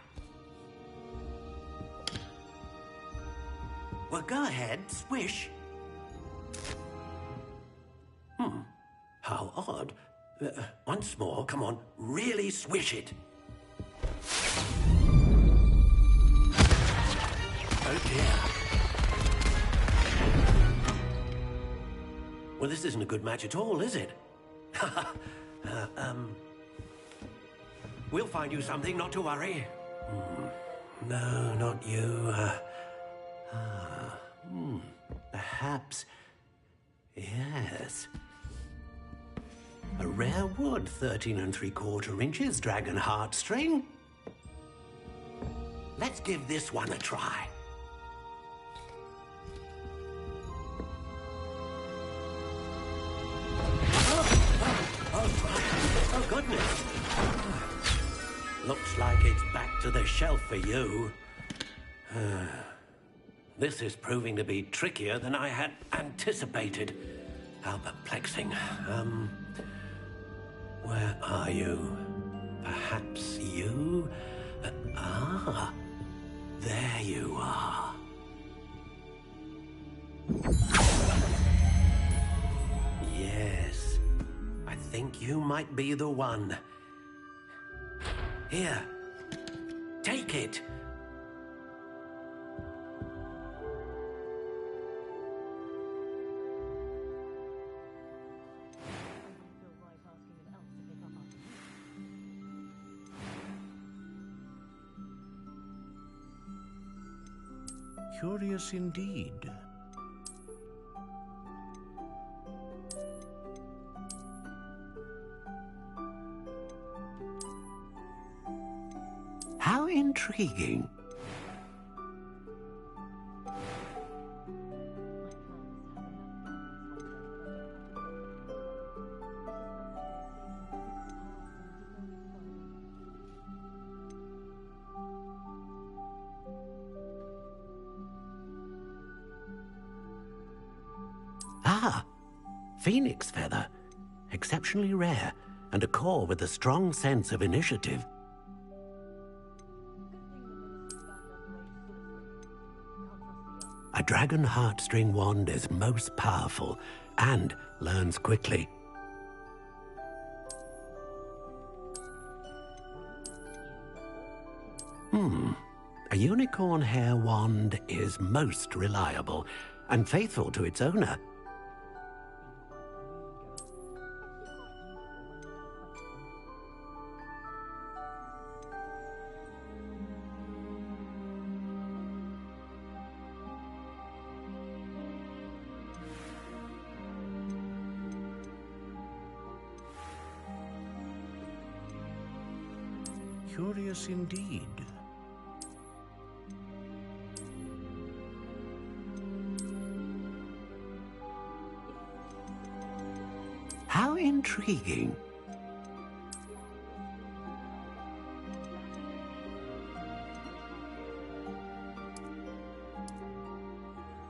Well, go ahead, swish. How odd. Once more, come on, really swish it. Oh dear. Well, this isn't a good match at all, is it? We'll find you something, not to worry. No, not you. Perhaps... Yes. A rare wood, 13 3/4 inches, dragon heartstring. Let's give this one a try. Oh, goodness. Looks like it's back to the shelf for you. This is proving to be trickier than I had anticipated. How perplexing. Where are you? Perhaps you? There you are. Yes, I think you might be the one. Here, take it. Curious indeed. How intriguing. Ah, phoenix feather. Exceptionally rare, and a core with a strong sense of initiative. A dragon heartstring wand is most powerful and learns quickly. A unicorn hair wand is most reliable and faithful to its owner. Curious indeed. How intriguing.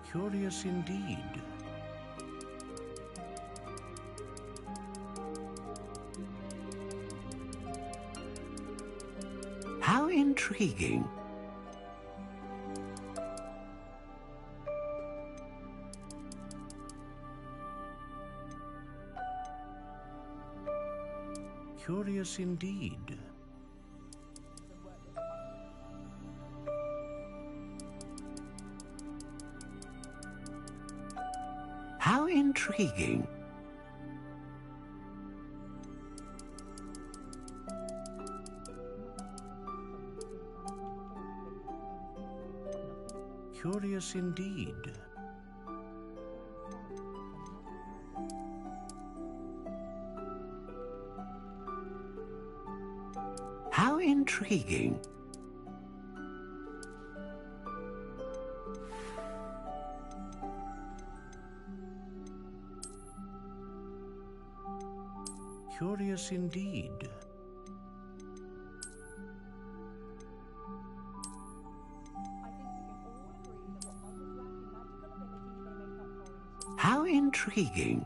Curious indeed. How intriguing. Curious indeed. How intriguing. Curious indeed. How intriguing. Curious indeed. How intriguing.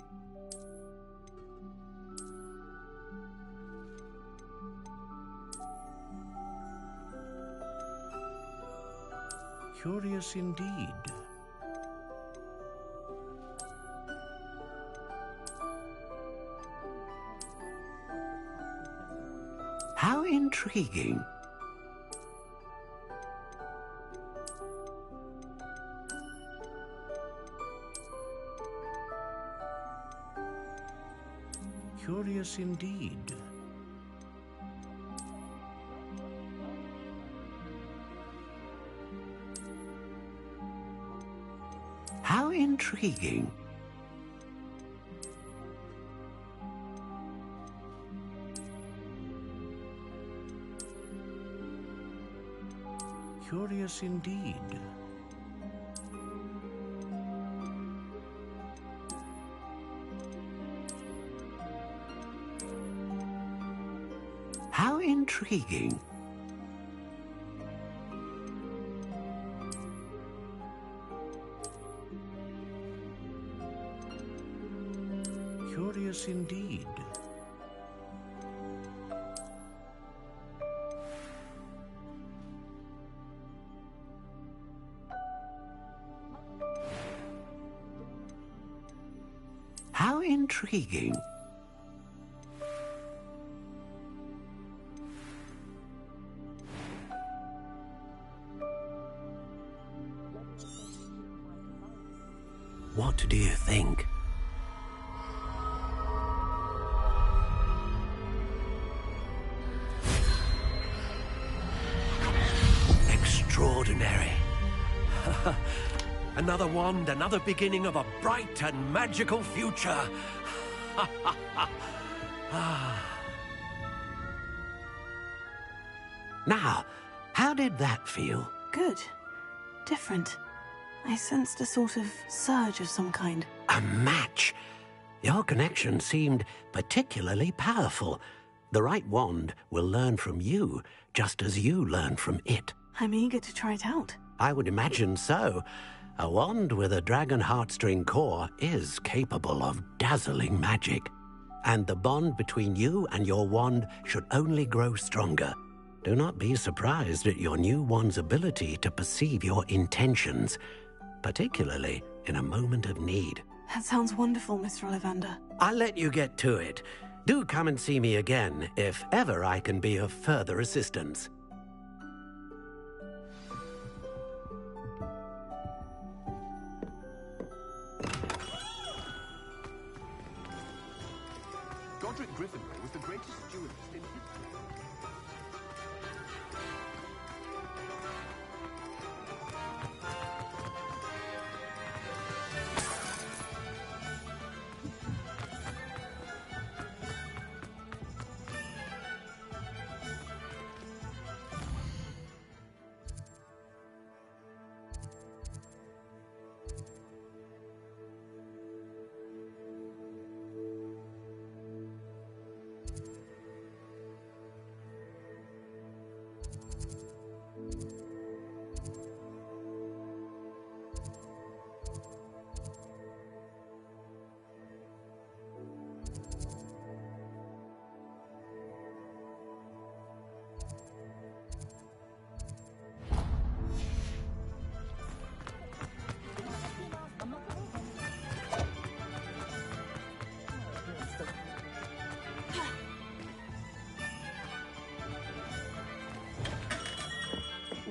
Curious indeed. How intriguing. Curious indeed. How intriguing. Curious indeed. How intriguing. Curious indeed. How intriguing. What do you think? Extraordinary. Another wand, another beginning of a bright and magical future. Now, how did that feel? Good. Different. I sensed a sort of surge of some kind. A match? Your connection seemed particularly powerful. The right wand will learn from you, just as you learn from it. I'm eager to try it out. I would imagine so. A wand with a dragon heartstring core is capable of dazzling magic. And the bond between you and your wand should only grow stronger. Do not be surprised at your new wand's ability to perceive your intentions, particularly in a moment of need. That sounds wonderful, Mr. Ollivander. I'll let you get to it. Do come and see me again if ever I can be of further assistance. Godric Gryffindor was the greatest duelist in history.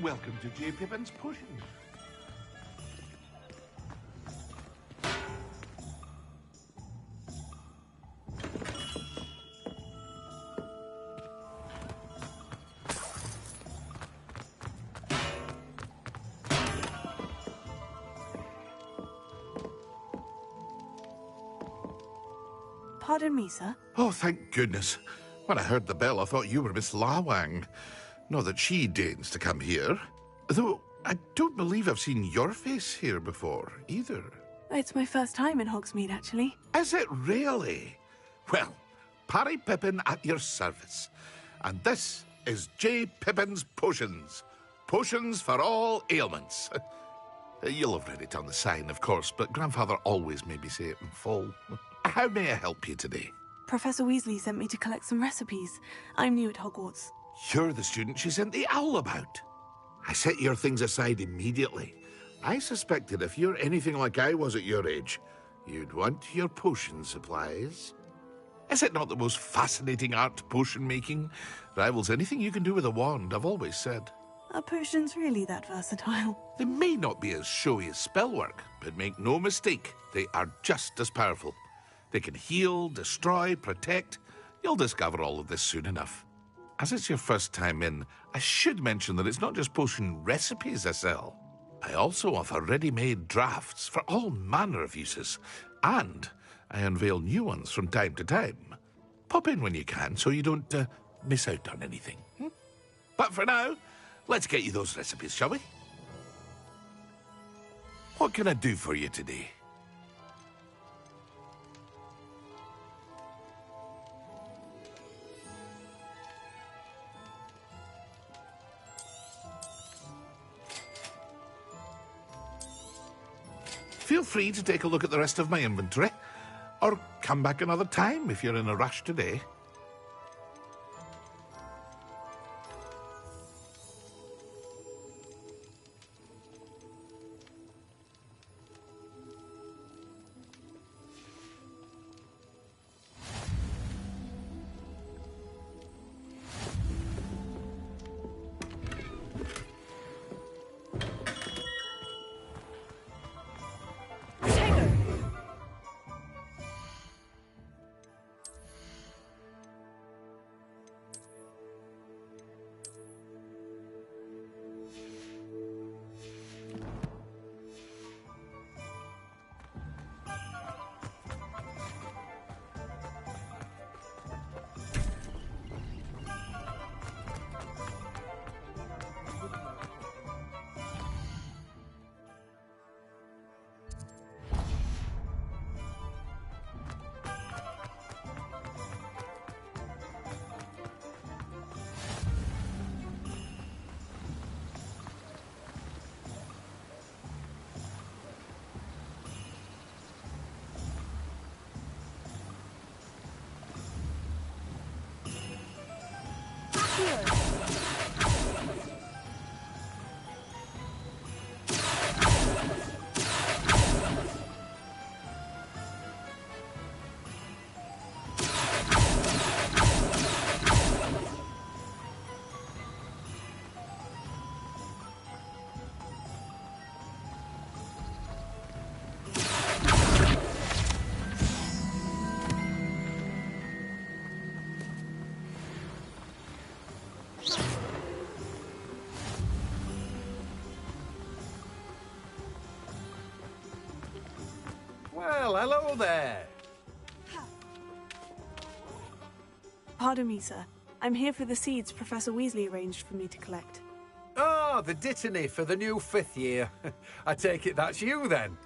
Welcome to J. Pippin's Pushing. Pardon me, sir. Oh, thank goodness. When I heard the bell, I thought you were Miss Lawang. Not that she deigns to come here. Though, I don't believe I've seen your face here before, either. It's my first time in Hogsmeade, actually. Is it really? Well, Parry Pippin at your service. And this is J. Pippin's Potions. Potions for all ailments. You'll have read it on the sign, of course, but Grandfather always made me say it in full. How may I help you today? Professor Weasley sent me to collect some recipes. I'm new at Hogwarts. You're the student she sent the owl about. I set your things aside immediately. I suspected if you're anything like I was at your age, you'd want your potion supplies. Is it not the most fascinating art, potion making? Rivals anything you can do with a wand, I've always said. Are potions really that versatile? They may not be as showy as spellwork, but make no mistake, they are just as powerful. They can heal, destroy, protect. You'll discover all of this soon enough. As it's your first time in, I should mention that it's not just potion recipes I sell. I also offer ready-made drafts for all manner of uses, and I unveil new ones from time to time. Pop in when you can so you don't miss out on anything. But for now, let's get you those recipes, shall we? What can I do for you today? Feel free to take a look at the rest of my inventory. Or come back another time if you're in a rush today. Well, hello there. Pardon me, sir. I'm here for the seeds Professor Weasley arranged for me to collect. Oh, the dittany for the new 5th year. I take it that's you, then.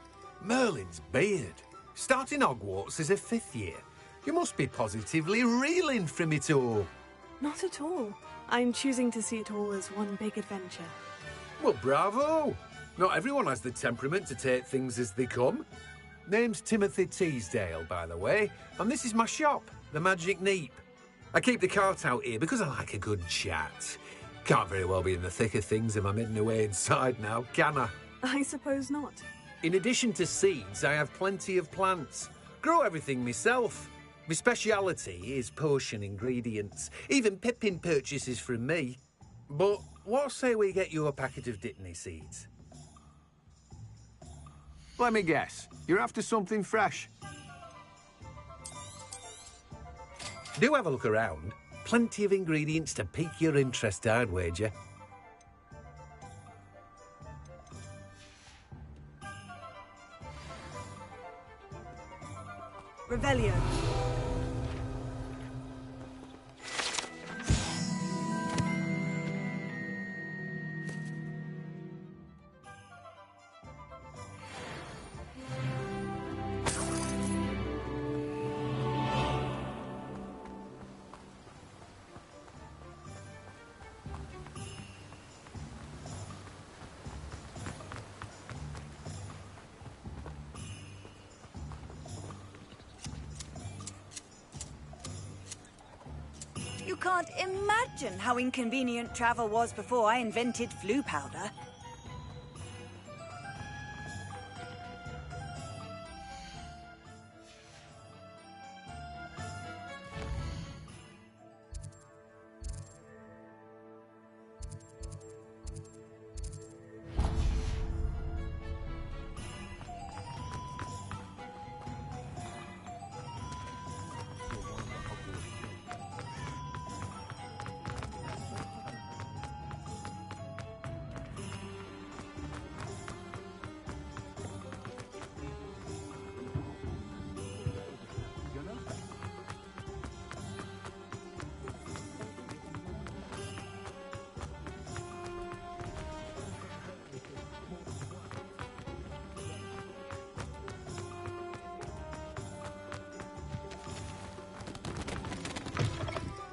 Merlin's beard. Starting Hogwarts as a 5th year. You must be positively reeling from it all. Not at all. I'm choosing to see it all as one big adventure. Well, bravo. Not everyone has the temperament to take things as they come. Name's Timothy Teasdale, by the way, and this is my shop, the Magic Neep. I keep the cart out here because I like a good chat. Can't very well be in the thick of things if I'm hidden away inside now, can I? I suppose not. In addition to seeds, I have plenty of plants. Grow everything myself. My speciality is potion ingredients. Even Pippin purchases from me. But what say we get you a packet of Dittany seeds? Let me guess. You're after something fresh. Do have a look around. Plenty of ingredients to pique your interest, I'd wager. Revelio. You can't imagine how inconvenient travel was before I invented flu powder.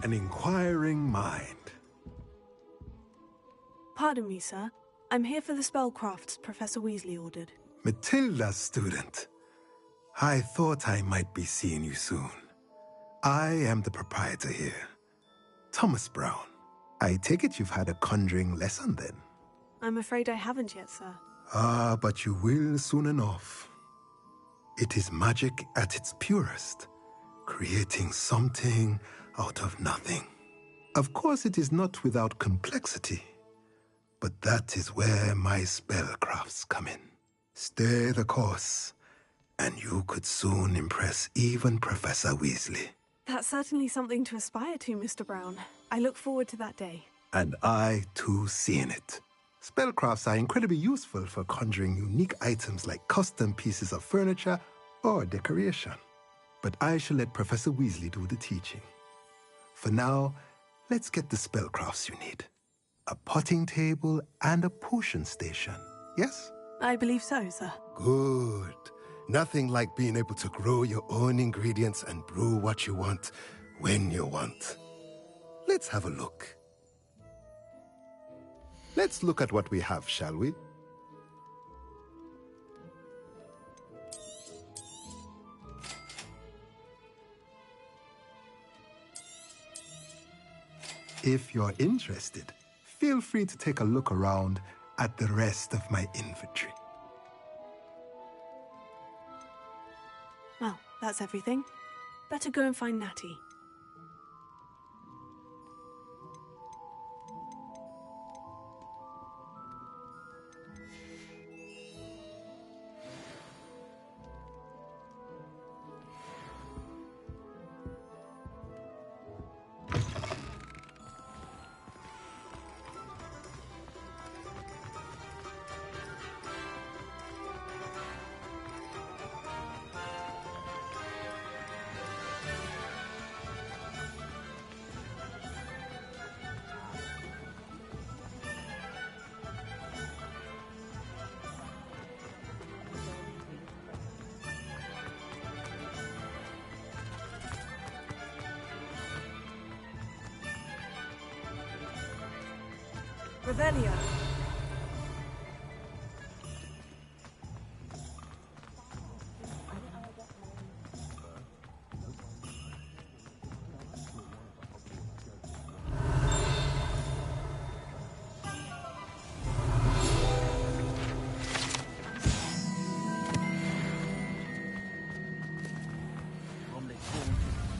An inquiring mind. Pardon me, sir. I'm here for the spellcrafts Professor Weasley ordered. Matilda's student. I thought I might be seeing you soon. I am the proprietor here, Thomas Brown. I take it you've had a conjuring lesson then? I'm afraid I haven't yet, sir. Ah, but you will soon enough. It is magic at its purest, creating something out of nothing. Of course, it is not without complexity, but that is where my spellcrafts come in. Stay the course, and you could soon impress even Professor Weasley. That's certainly something to aspire to, Mr. Brown. I look forward to that day. And I, too, seeing it. Spellcrafts are incredibly useful for conjuring unique items like custom pieces of furniture or decoration. But I shall let Professor Weasley do the teaching. For now, let's get the spellcrafts you need. A potting table and a potion station, yes? I believe so, sir. Good. Nothing like being able to grow your own ingredients and brew what you want, when you want. Let's have a look. Let's look at what we have, shall we? If you're interested, feel free to take a look around at the rest of my inventory. Well, that's everything. Better go and find Natty. Revelio.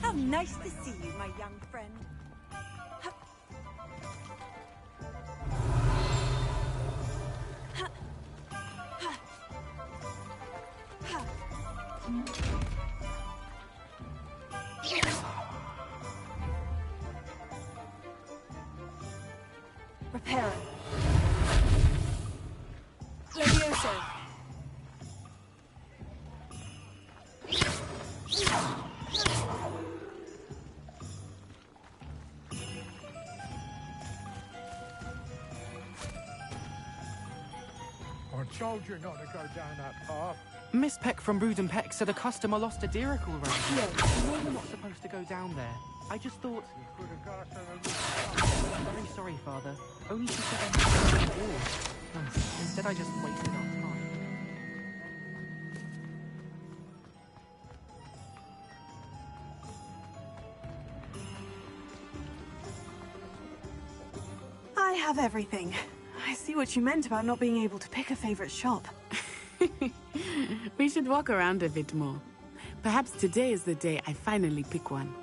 How nice to see you, my young friend. Repair it. Levioso. I told you not to go down that path. Miss Peck from Brood and Peck said a customer lost a Diracle around here. You know you're not supposed to go down there. I just thought... I'm very sorry, Father. Only she said I had to go to Instead, I just wasted our time. I have everything. I see what you meant about not being able to pick a favorite shop. We should walk around a bit more. Perhaps today is the day I finally pick one.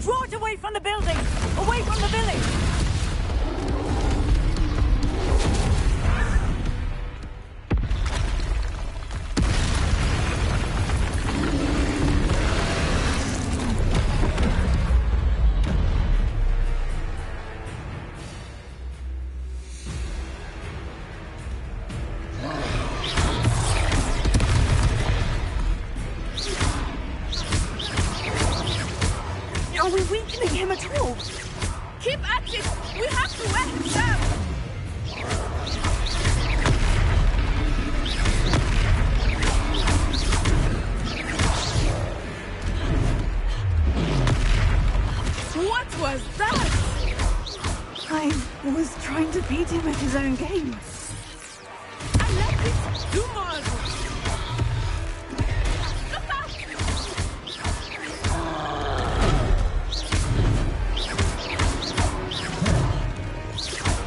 Draw it away from the building! Away from the village! Are we weakening him at all? Keep at it! We have to wear him down! What was that? I was trying to beat him at his own game. I left it! Do more! Look out!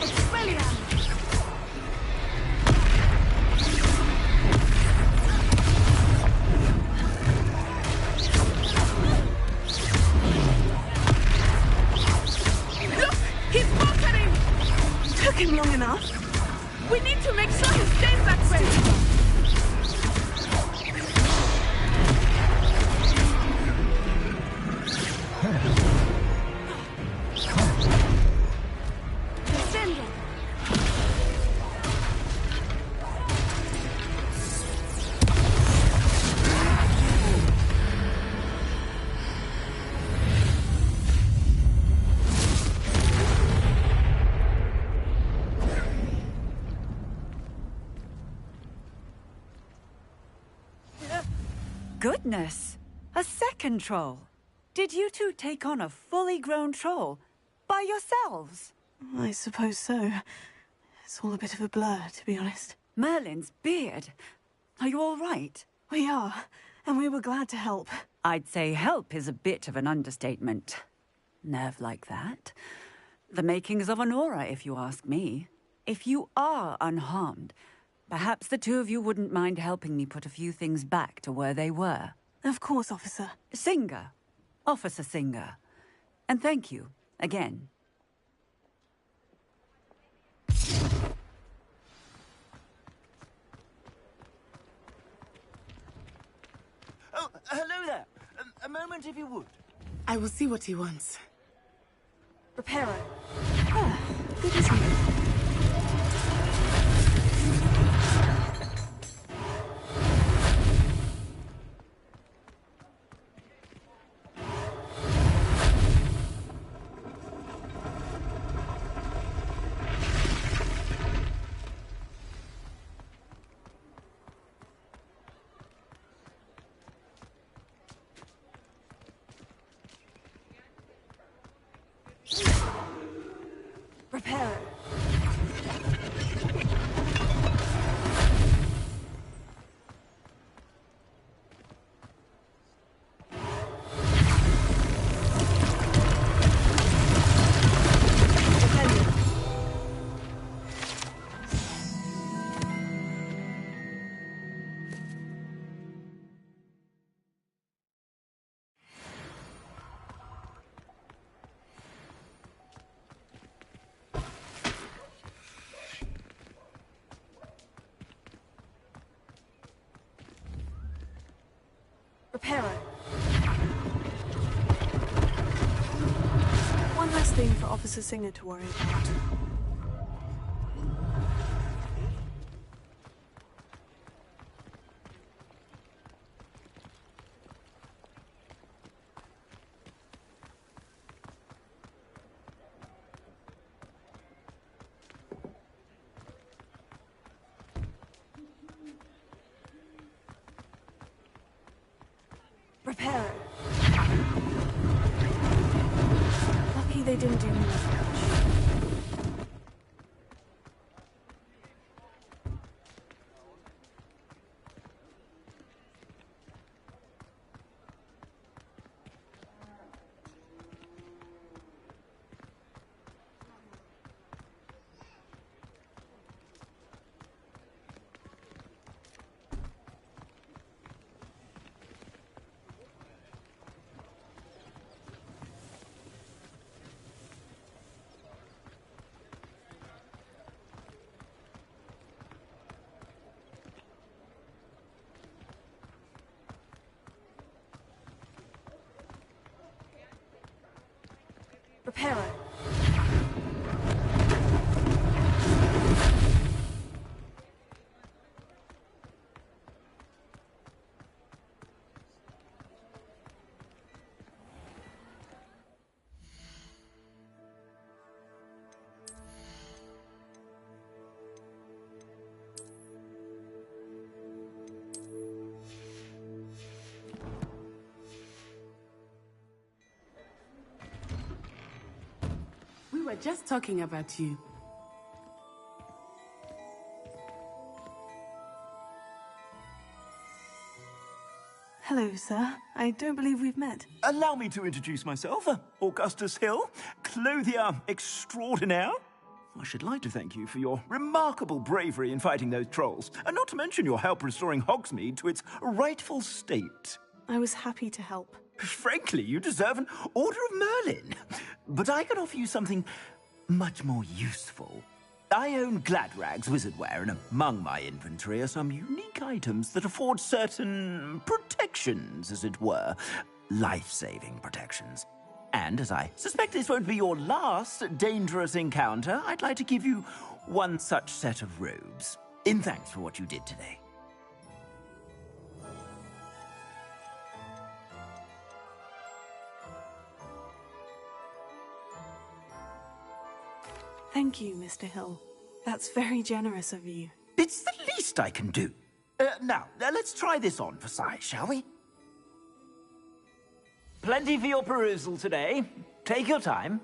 Expelliarmus! Look! He's faltering! Took him long enough. We need to make sure he stays that way! Descendo! Goodness! A second troll. Did you two take on a fully grown troll by yourselves? I suppose so. It's all a bit of a blur, to be honest. Merlin's beard. Are you all right? We are, and we were glad to help. I'd say help is a bit of an understatement. Nerve like that. The makings of an aura, if you ask me. If you are unharmed, perhaps the two of you wouldn't mind helping me put a few things back to where they were. Of course, officer. Singer. Officer Singer. And thank you, again. Oh, hello there. A moment if you would. I will see what he wants. Reparo. Good as new. Reparo. Reparo. One less thing for Officer Singer to worry about. Reparo. Lucky they didn't do more damage. Reparo. were just talking about you. Hello, sir. I don't believe we've met. Allow me to introduce myself. Augustus Hill, clothier extraordinaire. I should like to thank you for your remarkable bravery in fighting those trolls, and not to mention your help restoring Hogsmeade to its rightful state. I was happy to help. Frankly, you deserve an Order of Merlin. But I can offer you something much more useful. I own Gladrag's wizardware, and among my inventory are some unique items that afford certain protections, as it were. Life-saving protections. And as I suspect this won't be your last dangerous encounter, I'd like to give you one such set of robes, in thanks for what you did today. Thank you, Mr. Hill. That's very generous of you. It's the least I can do. Now, let's try this on for size, shall we? Plenty for your perusal today. Take your time.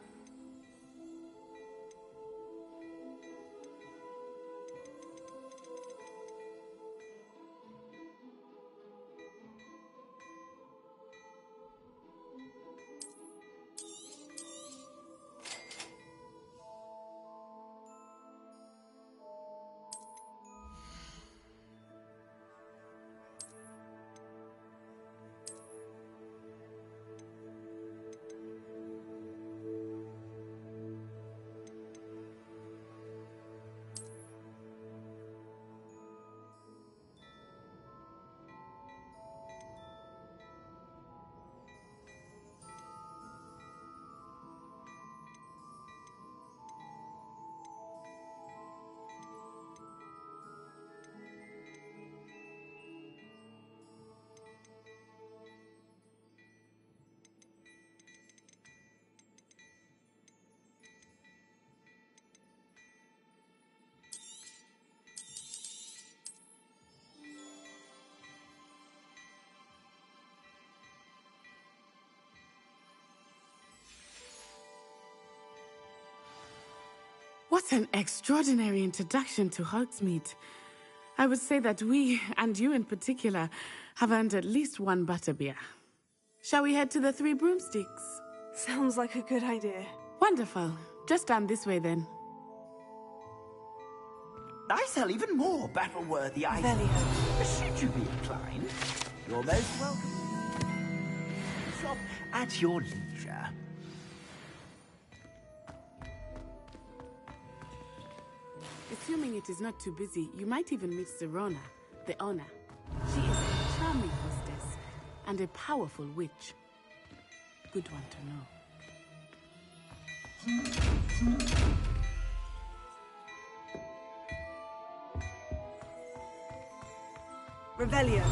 What an extraordinary introduction to Hogsmeade. I would say that we, and you in particular, have earned at least one butterbeer. Shall we head to the Three Broomsticks? Sounds like a good idea. Wonderful. Just down this way then. I sell even more battle-worthy items. Should you be inclined, you're most welcome. Shop at your leisure. Assuming it is not too busy, you might even meet Serona, the owner. She is a charming hostess and a powerful witch. Good one to know. Revelio.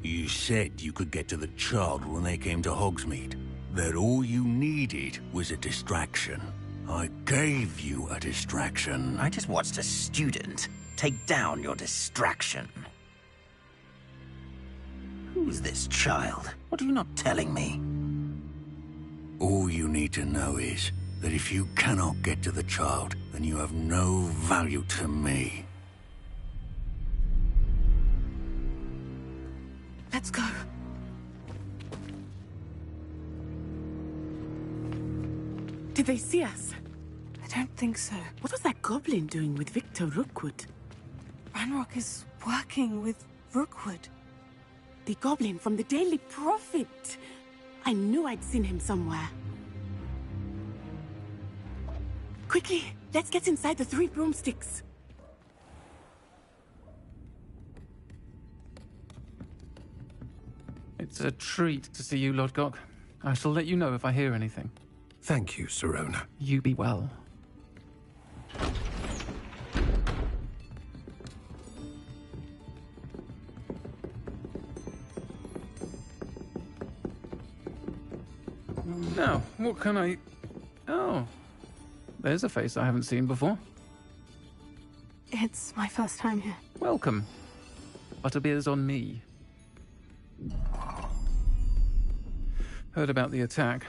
You said you could get to the child when they came to Hogsmeade. That all you needed was a distraction. I gave you a distraction. I just watched a student take down your distraction. Who's this child? What are you not telling me? All you need to know is that if you cannot get to the child, then you have no value to me. Let's go. Did they see us? I don't think so. What was that goblin doing with Victor Rookwood? Ranrock is working with Rookwood. The goblin from the Daily Prophet. I knew I'd seen him somewhere. Quickly, let's get inside the Three Broomsticks. It's a treat to see you, Lord Gok. I shall let you know if I hear anything. Thank you, Sirona. You be well. Now, what can I... Oh, there's a face I haven't seen before. It's my first time here. Welcome. Butterbeer's on me. Heard about the attack.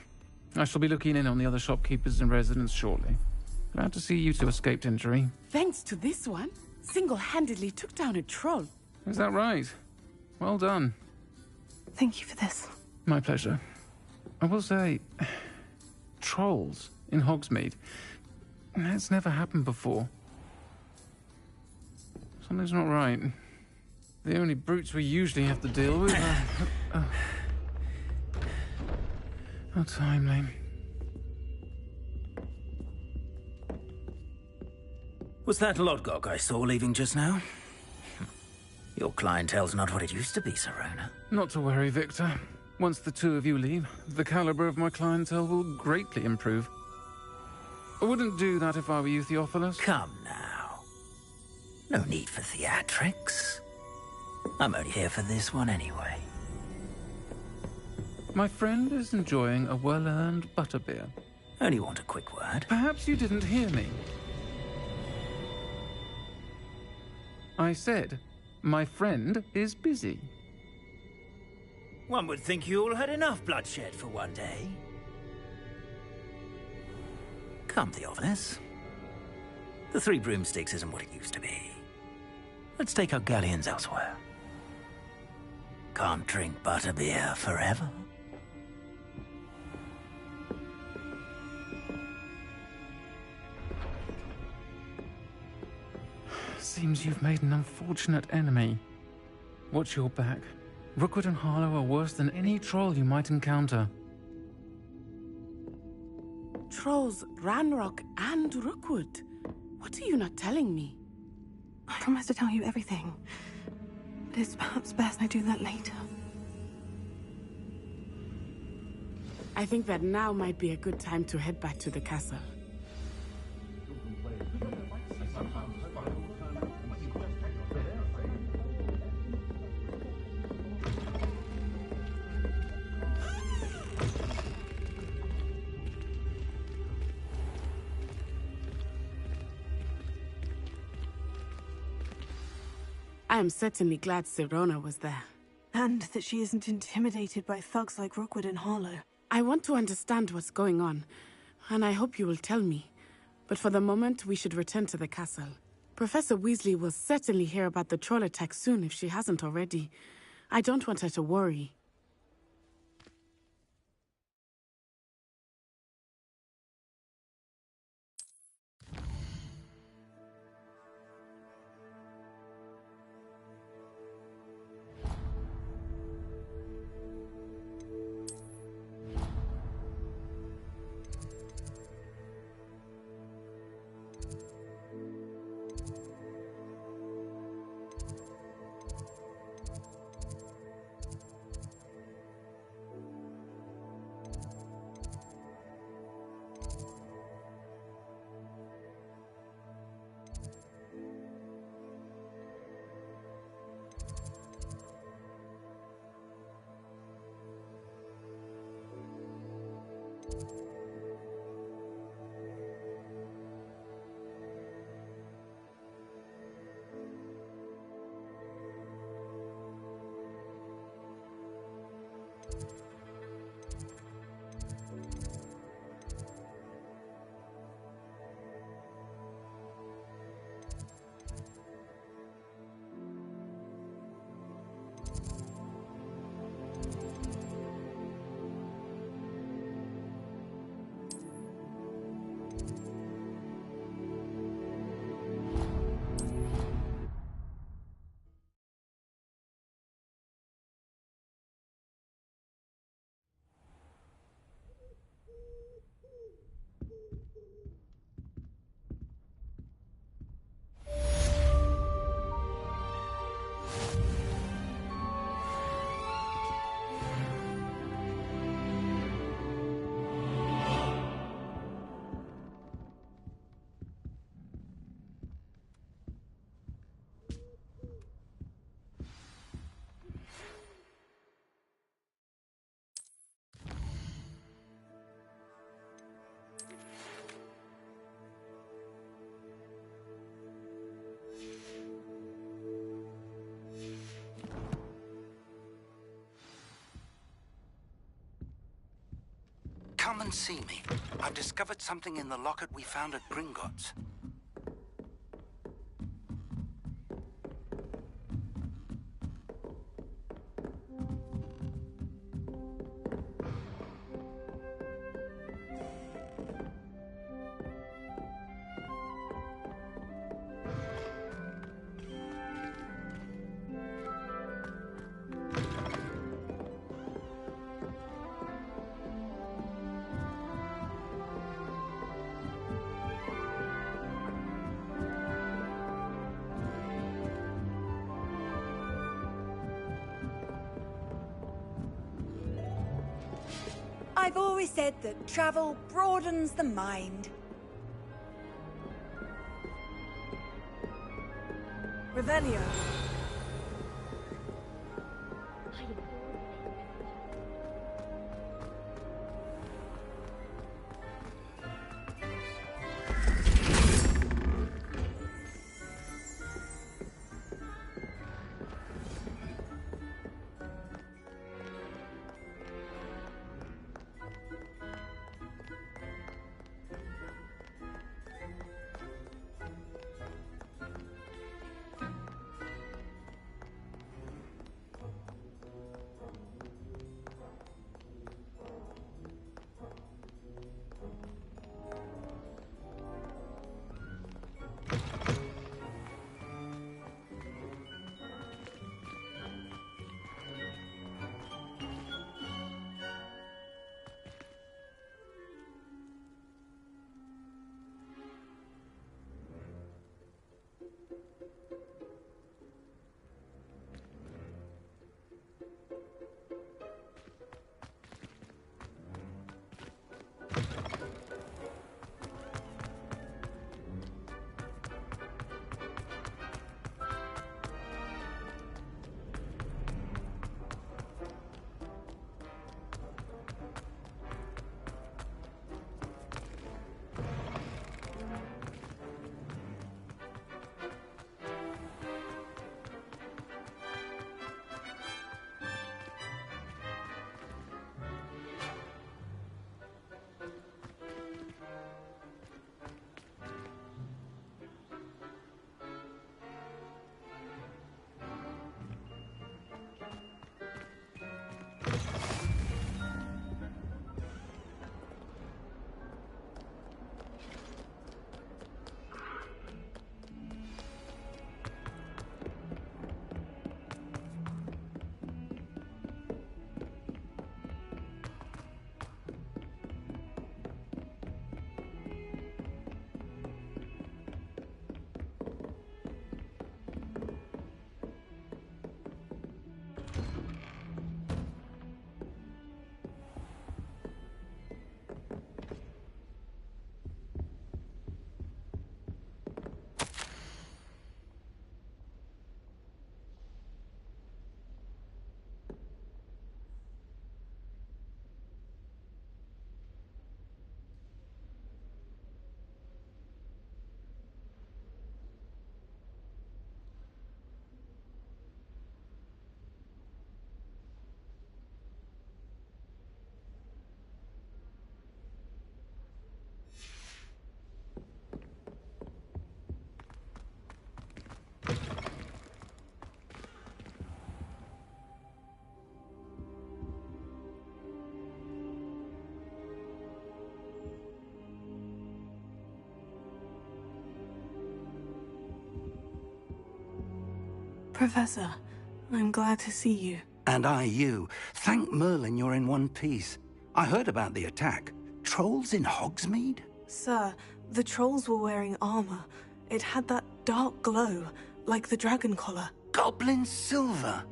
I shall be looking in on the other shopkeepers and residents shortly. Glad to see you two escaped injury. Thanks to this one, single-handedly took down a troll. Is that right? Well done. Thank you for this. My pleasure. I will say, trolls in Hogsmeade. That's never happened before. Something's not right. The only brutes we usually have to deal with are... How timely. Was that Lodgok I saw leaving just now? Your clientele's not what it used to be, Sirona. Not to worry, Victor. Once the two of you leave, the caliber of my clientele will greatly improve. I wouldn't do that if I were you, Theophilus. Come now. No need for theatrics. I'm only here for this one anyway. My friend is enjoying a well-earned butterbeer. Only want a quick word. Perhaps you didn't hear me. I said, my friend is busy. One would think you all had enough bloodshed for one day. Come, Theophilus. The Three Broomsticks isn't what it used to be. Let's take our galleons elsewhere. Can't drink butterbeer forever. Seems you've made an unfortunate enemy. Watch your back. Rookwood and Harlow are worse than any troll you might encounter. Trolls, Ranrock, and Rookwood. What are you not telling me? I promised to tell you everything. But it's perhaps best I do that later. I think that now might be a good time to head back to the castle. I am certainly glad Sirona was there. And that she isn't intimidated by thugs like Rookwood and Harlow. I want to understand what's going on, and I hope you will tell me. But for the moment, we should return to the castle. Professor Weasley will certainly hear about the troll attack soon if she hasn't already. I don't want her to worry. Come and see me. I've discovered something in the locket we found at Gringotts. I've always said that travel broadens the mind. Revelio. Professor, I'm glad to see you. And I you. Thank Merlin you're in one piece. I heard about the attack. Trolls in Hogsmeade? Sir, the trolls were wearing armor. It had that dark glow, like the dragon collar. Goblin silver!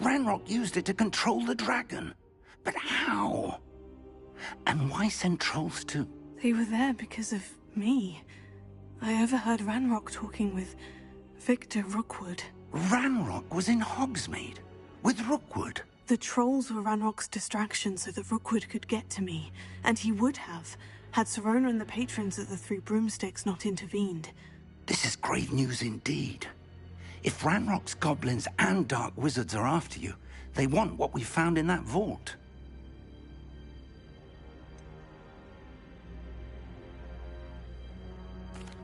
Ranrock used it to control the dragon. But how? And why send trolls too? They were there because of me. I overheard Ranrock talking with Victor Rookwood. Ranrock was in Hogsmeade? With Rookwood? The trolls were Ranrock's distraction so that Rookwood could get to me. And he would have, had Serona and the patrons of the Three Broomsticks not intervened. This is grave news indeed. If Ranrock's goblins and dark wizards are after you, they want what we found in that vault.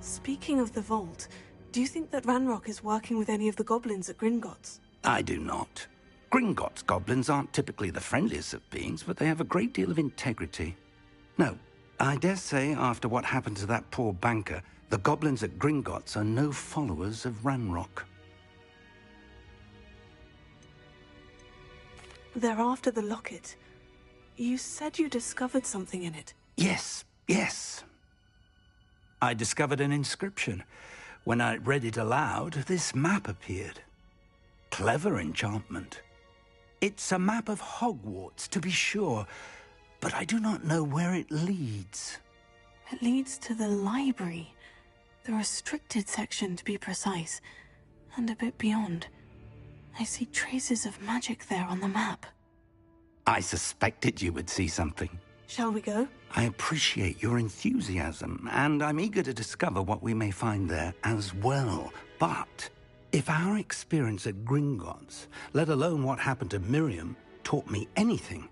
Speaking of the vault, do you think that Ranrock is working with any of the goblins at Gringotts? I do not. Gringotts goblins aren't typically the friendliest of beings, but they have a great deal of integrity. No, I dare say after what happened to that poor banker, the goblins at Gringotts are no followers of Ranrock. They're after the locket. You said you discovered something in it. Yes, yes. I discovered an inscription. When I read it aloud, this map appeared. Clever enchantment. It's a map of Hogwarts, to be sure, but I do not know where it leads. It leads to the library. The restricted section, to be precise, and a bit beyond. I see traces of magic there on the map. I suspected you would see something. Shall we go? I appreciate your enthusiasm, and I'm eager to discover what we may find there as well. But if our experience at Gringotts, let alone what happened to Miriam, taught me anything,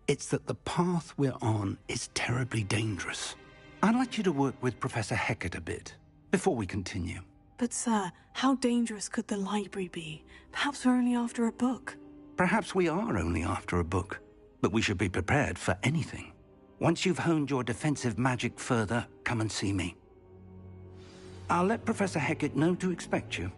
it's that the path we're on is terribly dangerous. I'd like you to work with Professor Hecat a bit before we continue. But sir, how dangerous could the library be? Perhaps we're only after a book. Perhaps we are only after a book, but we should be prepared for anything. Once you've honed your defensive magic further, come and see me. I'll let Professor Hecat know to expect you.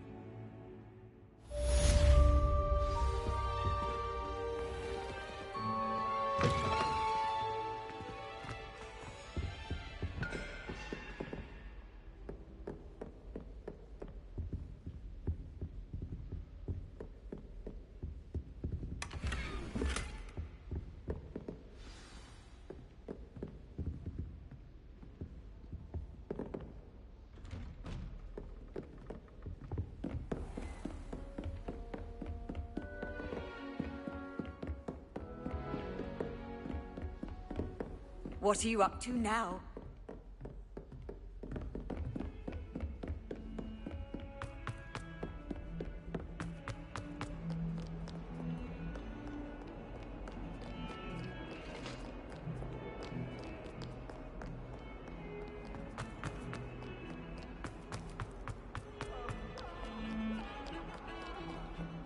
What are you up to now?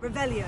Revelio.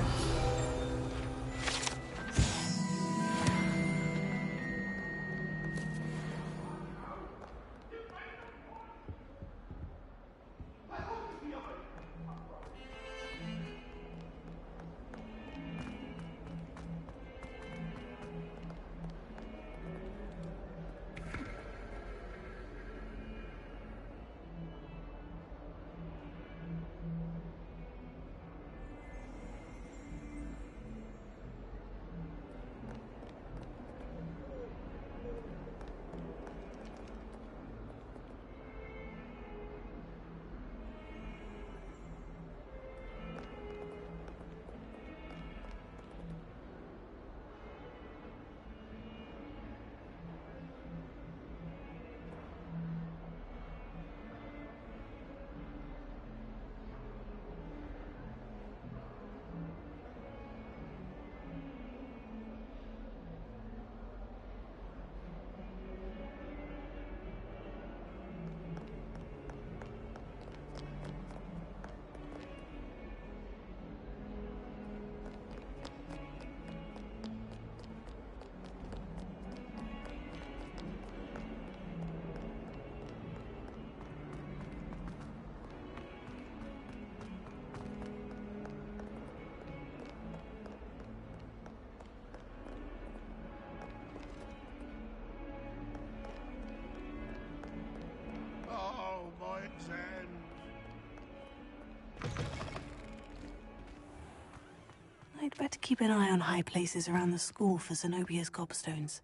I'd better keep an eye on high places around the school for Zenobia's gobstones.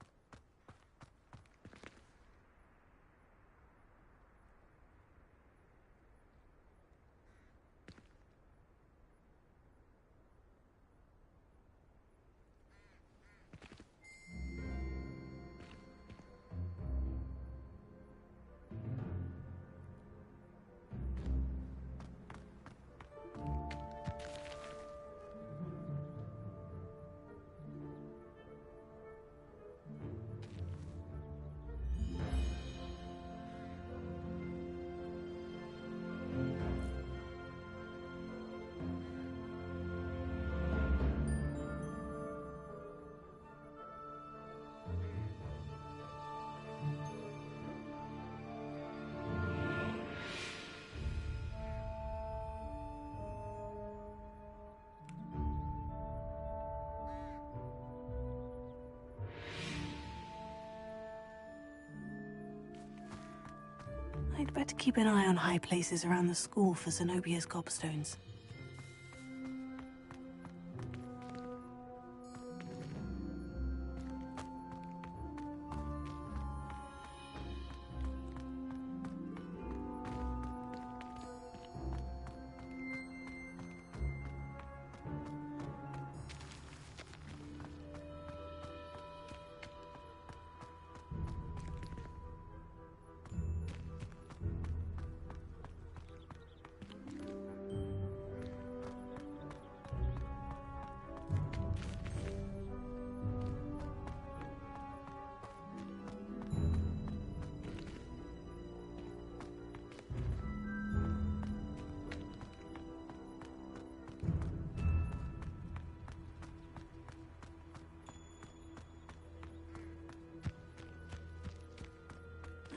I'd better keep an eye on high places around the school for Zenobia's gobstones.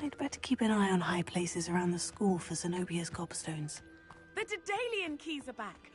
I'd better keep an eye on high places around the school for Zenobia's gobstones. The Daedalian keys are back.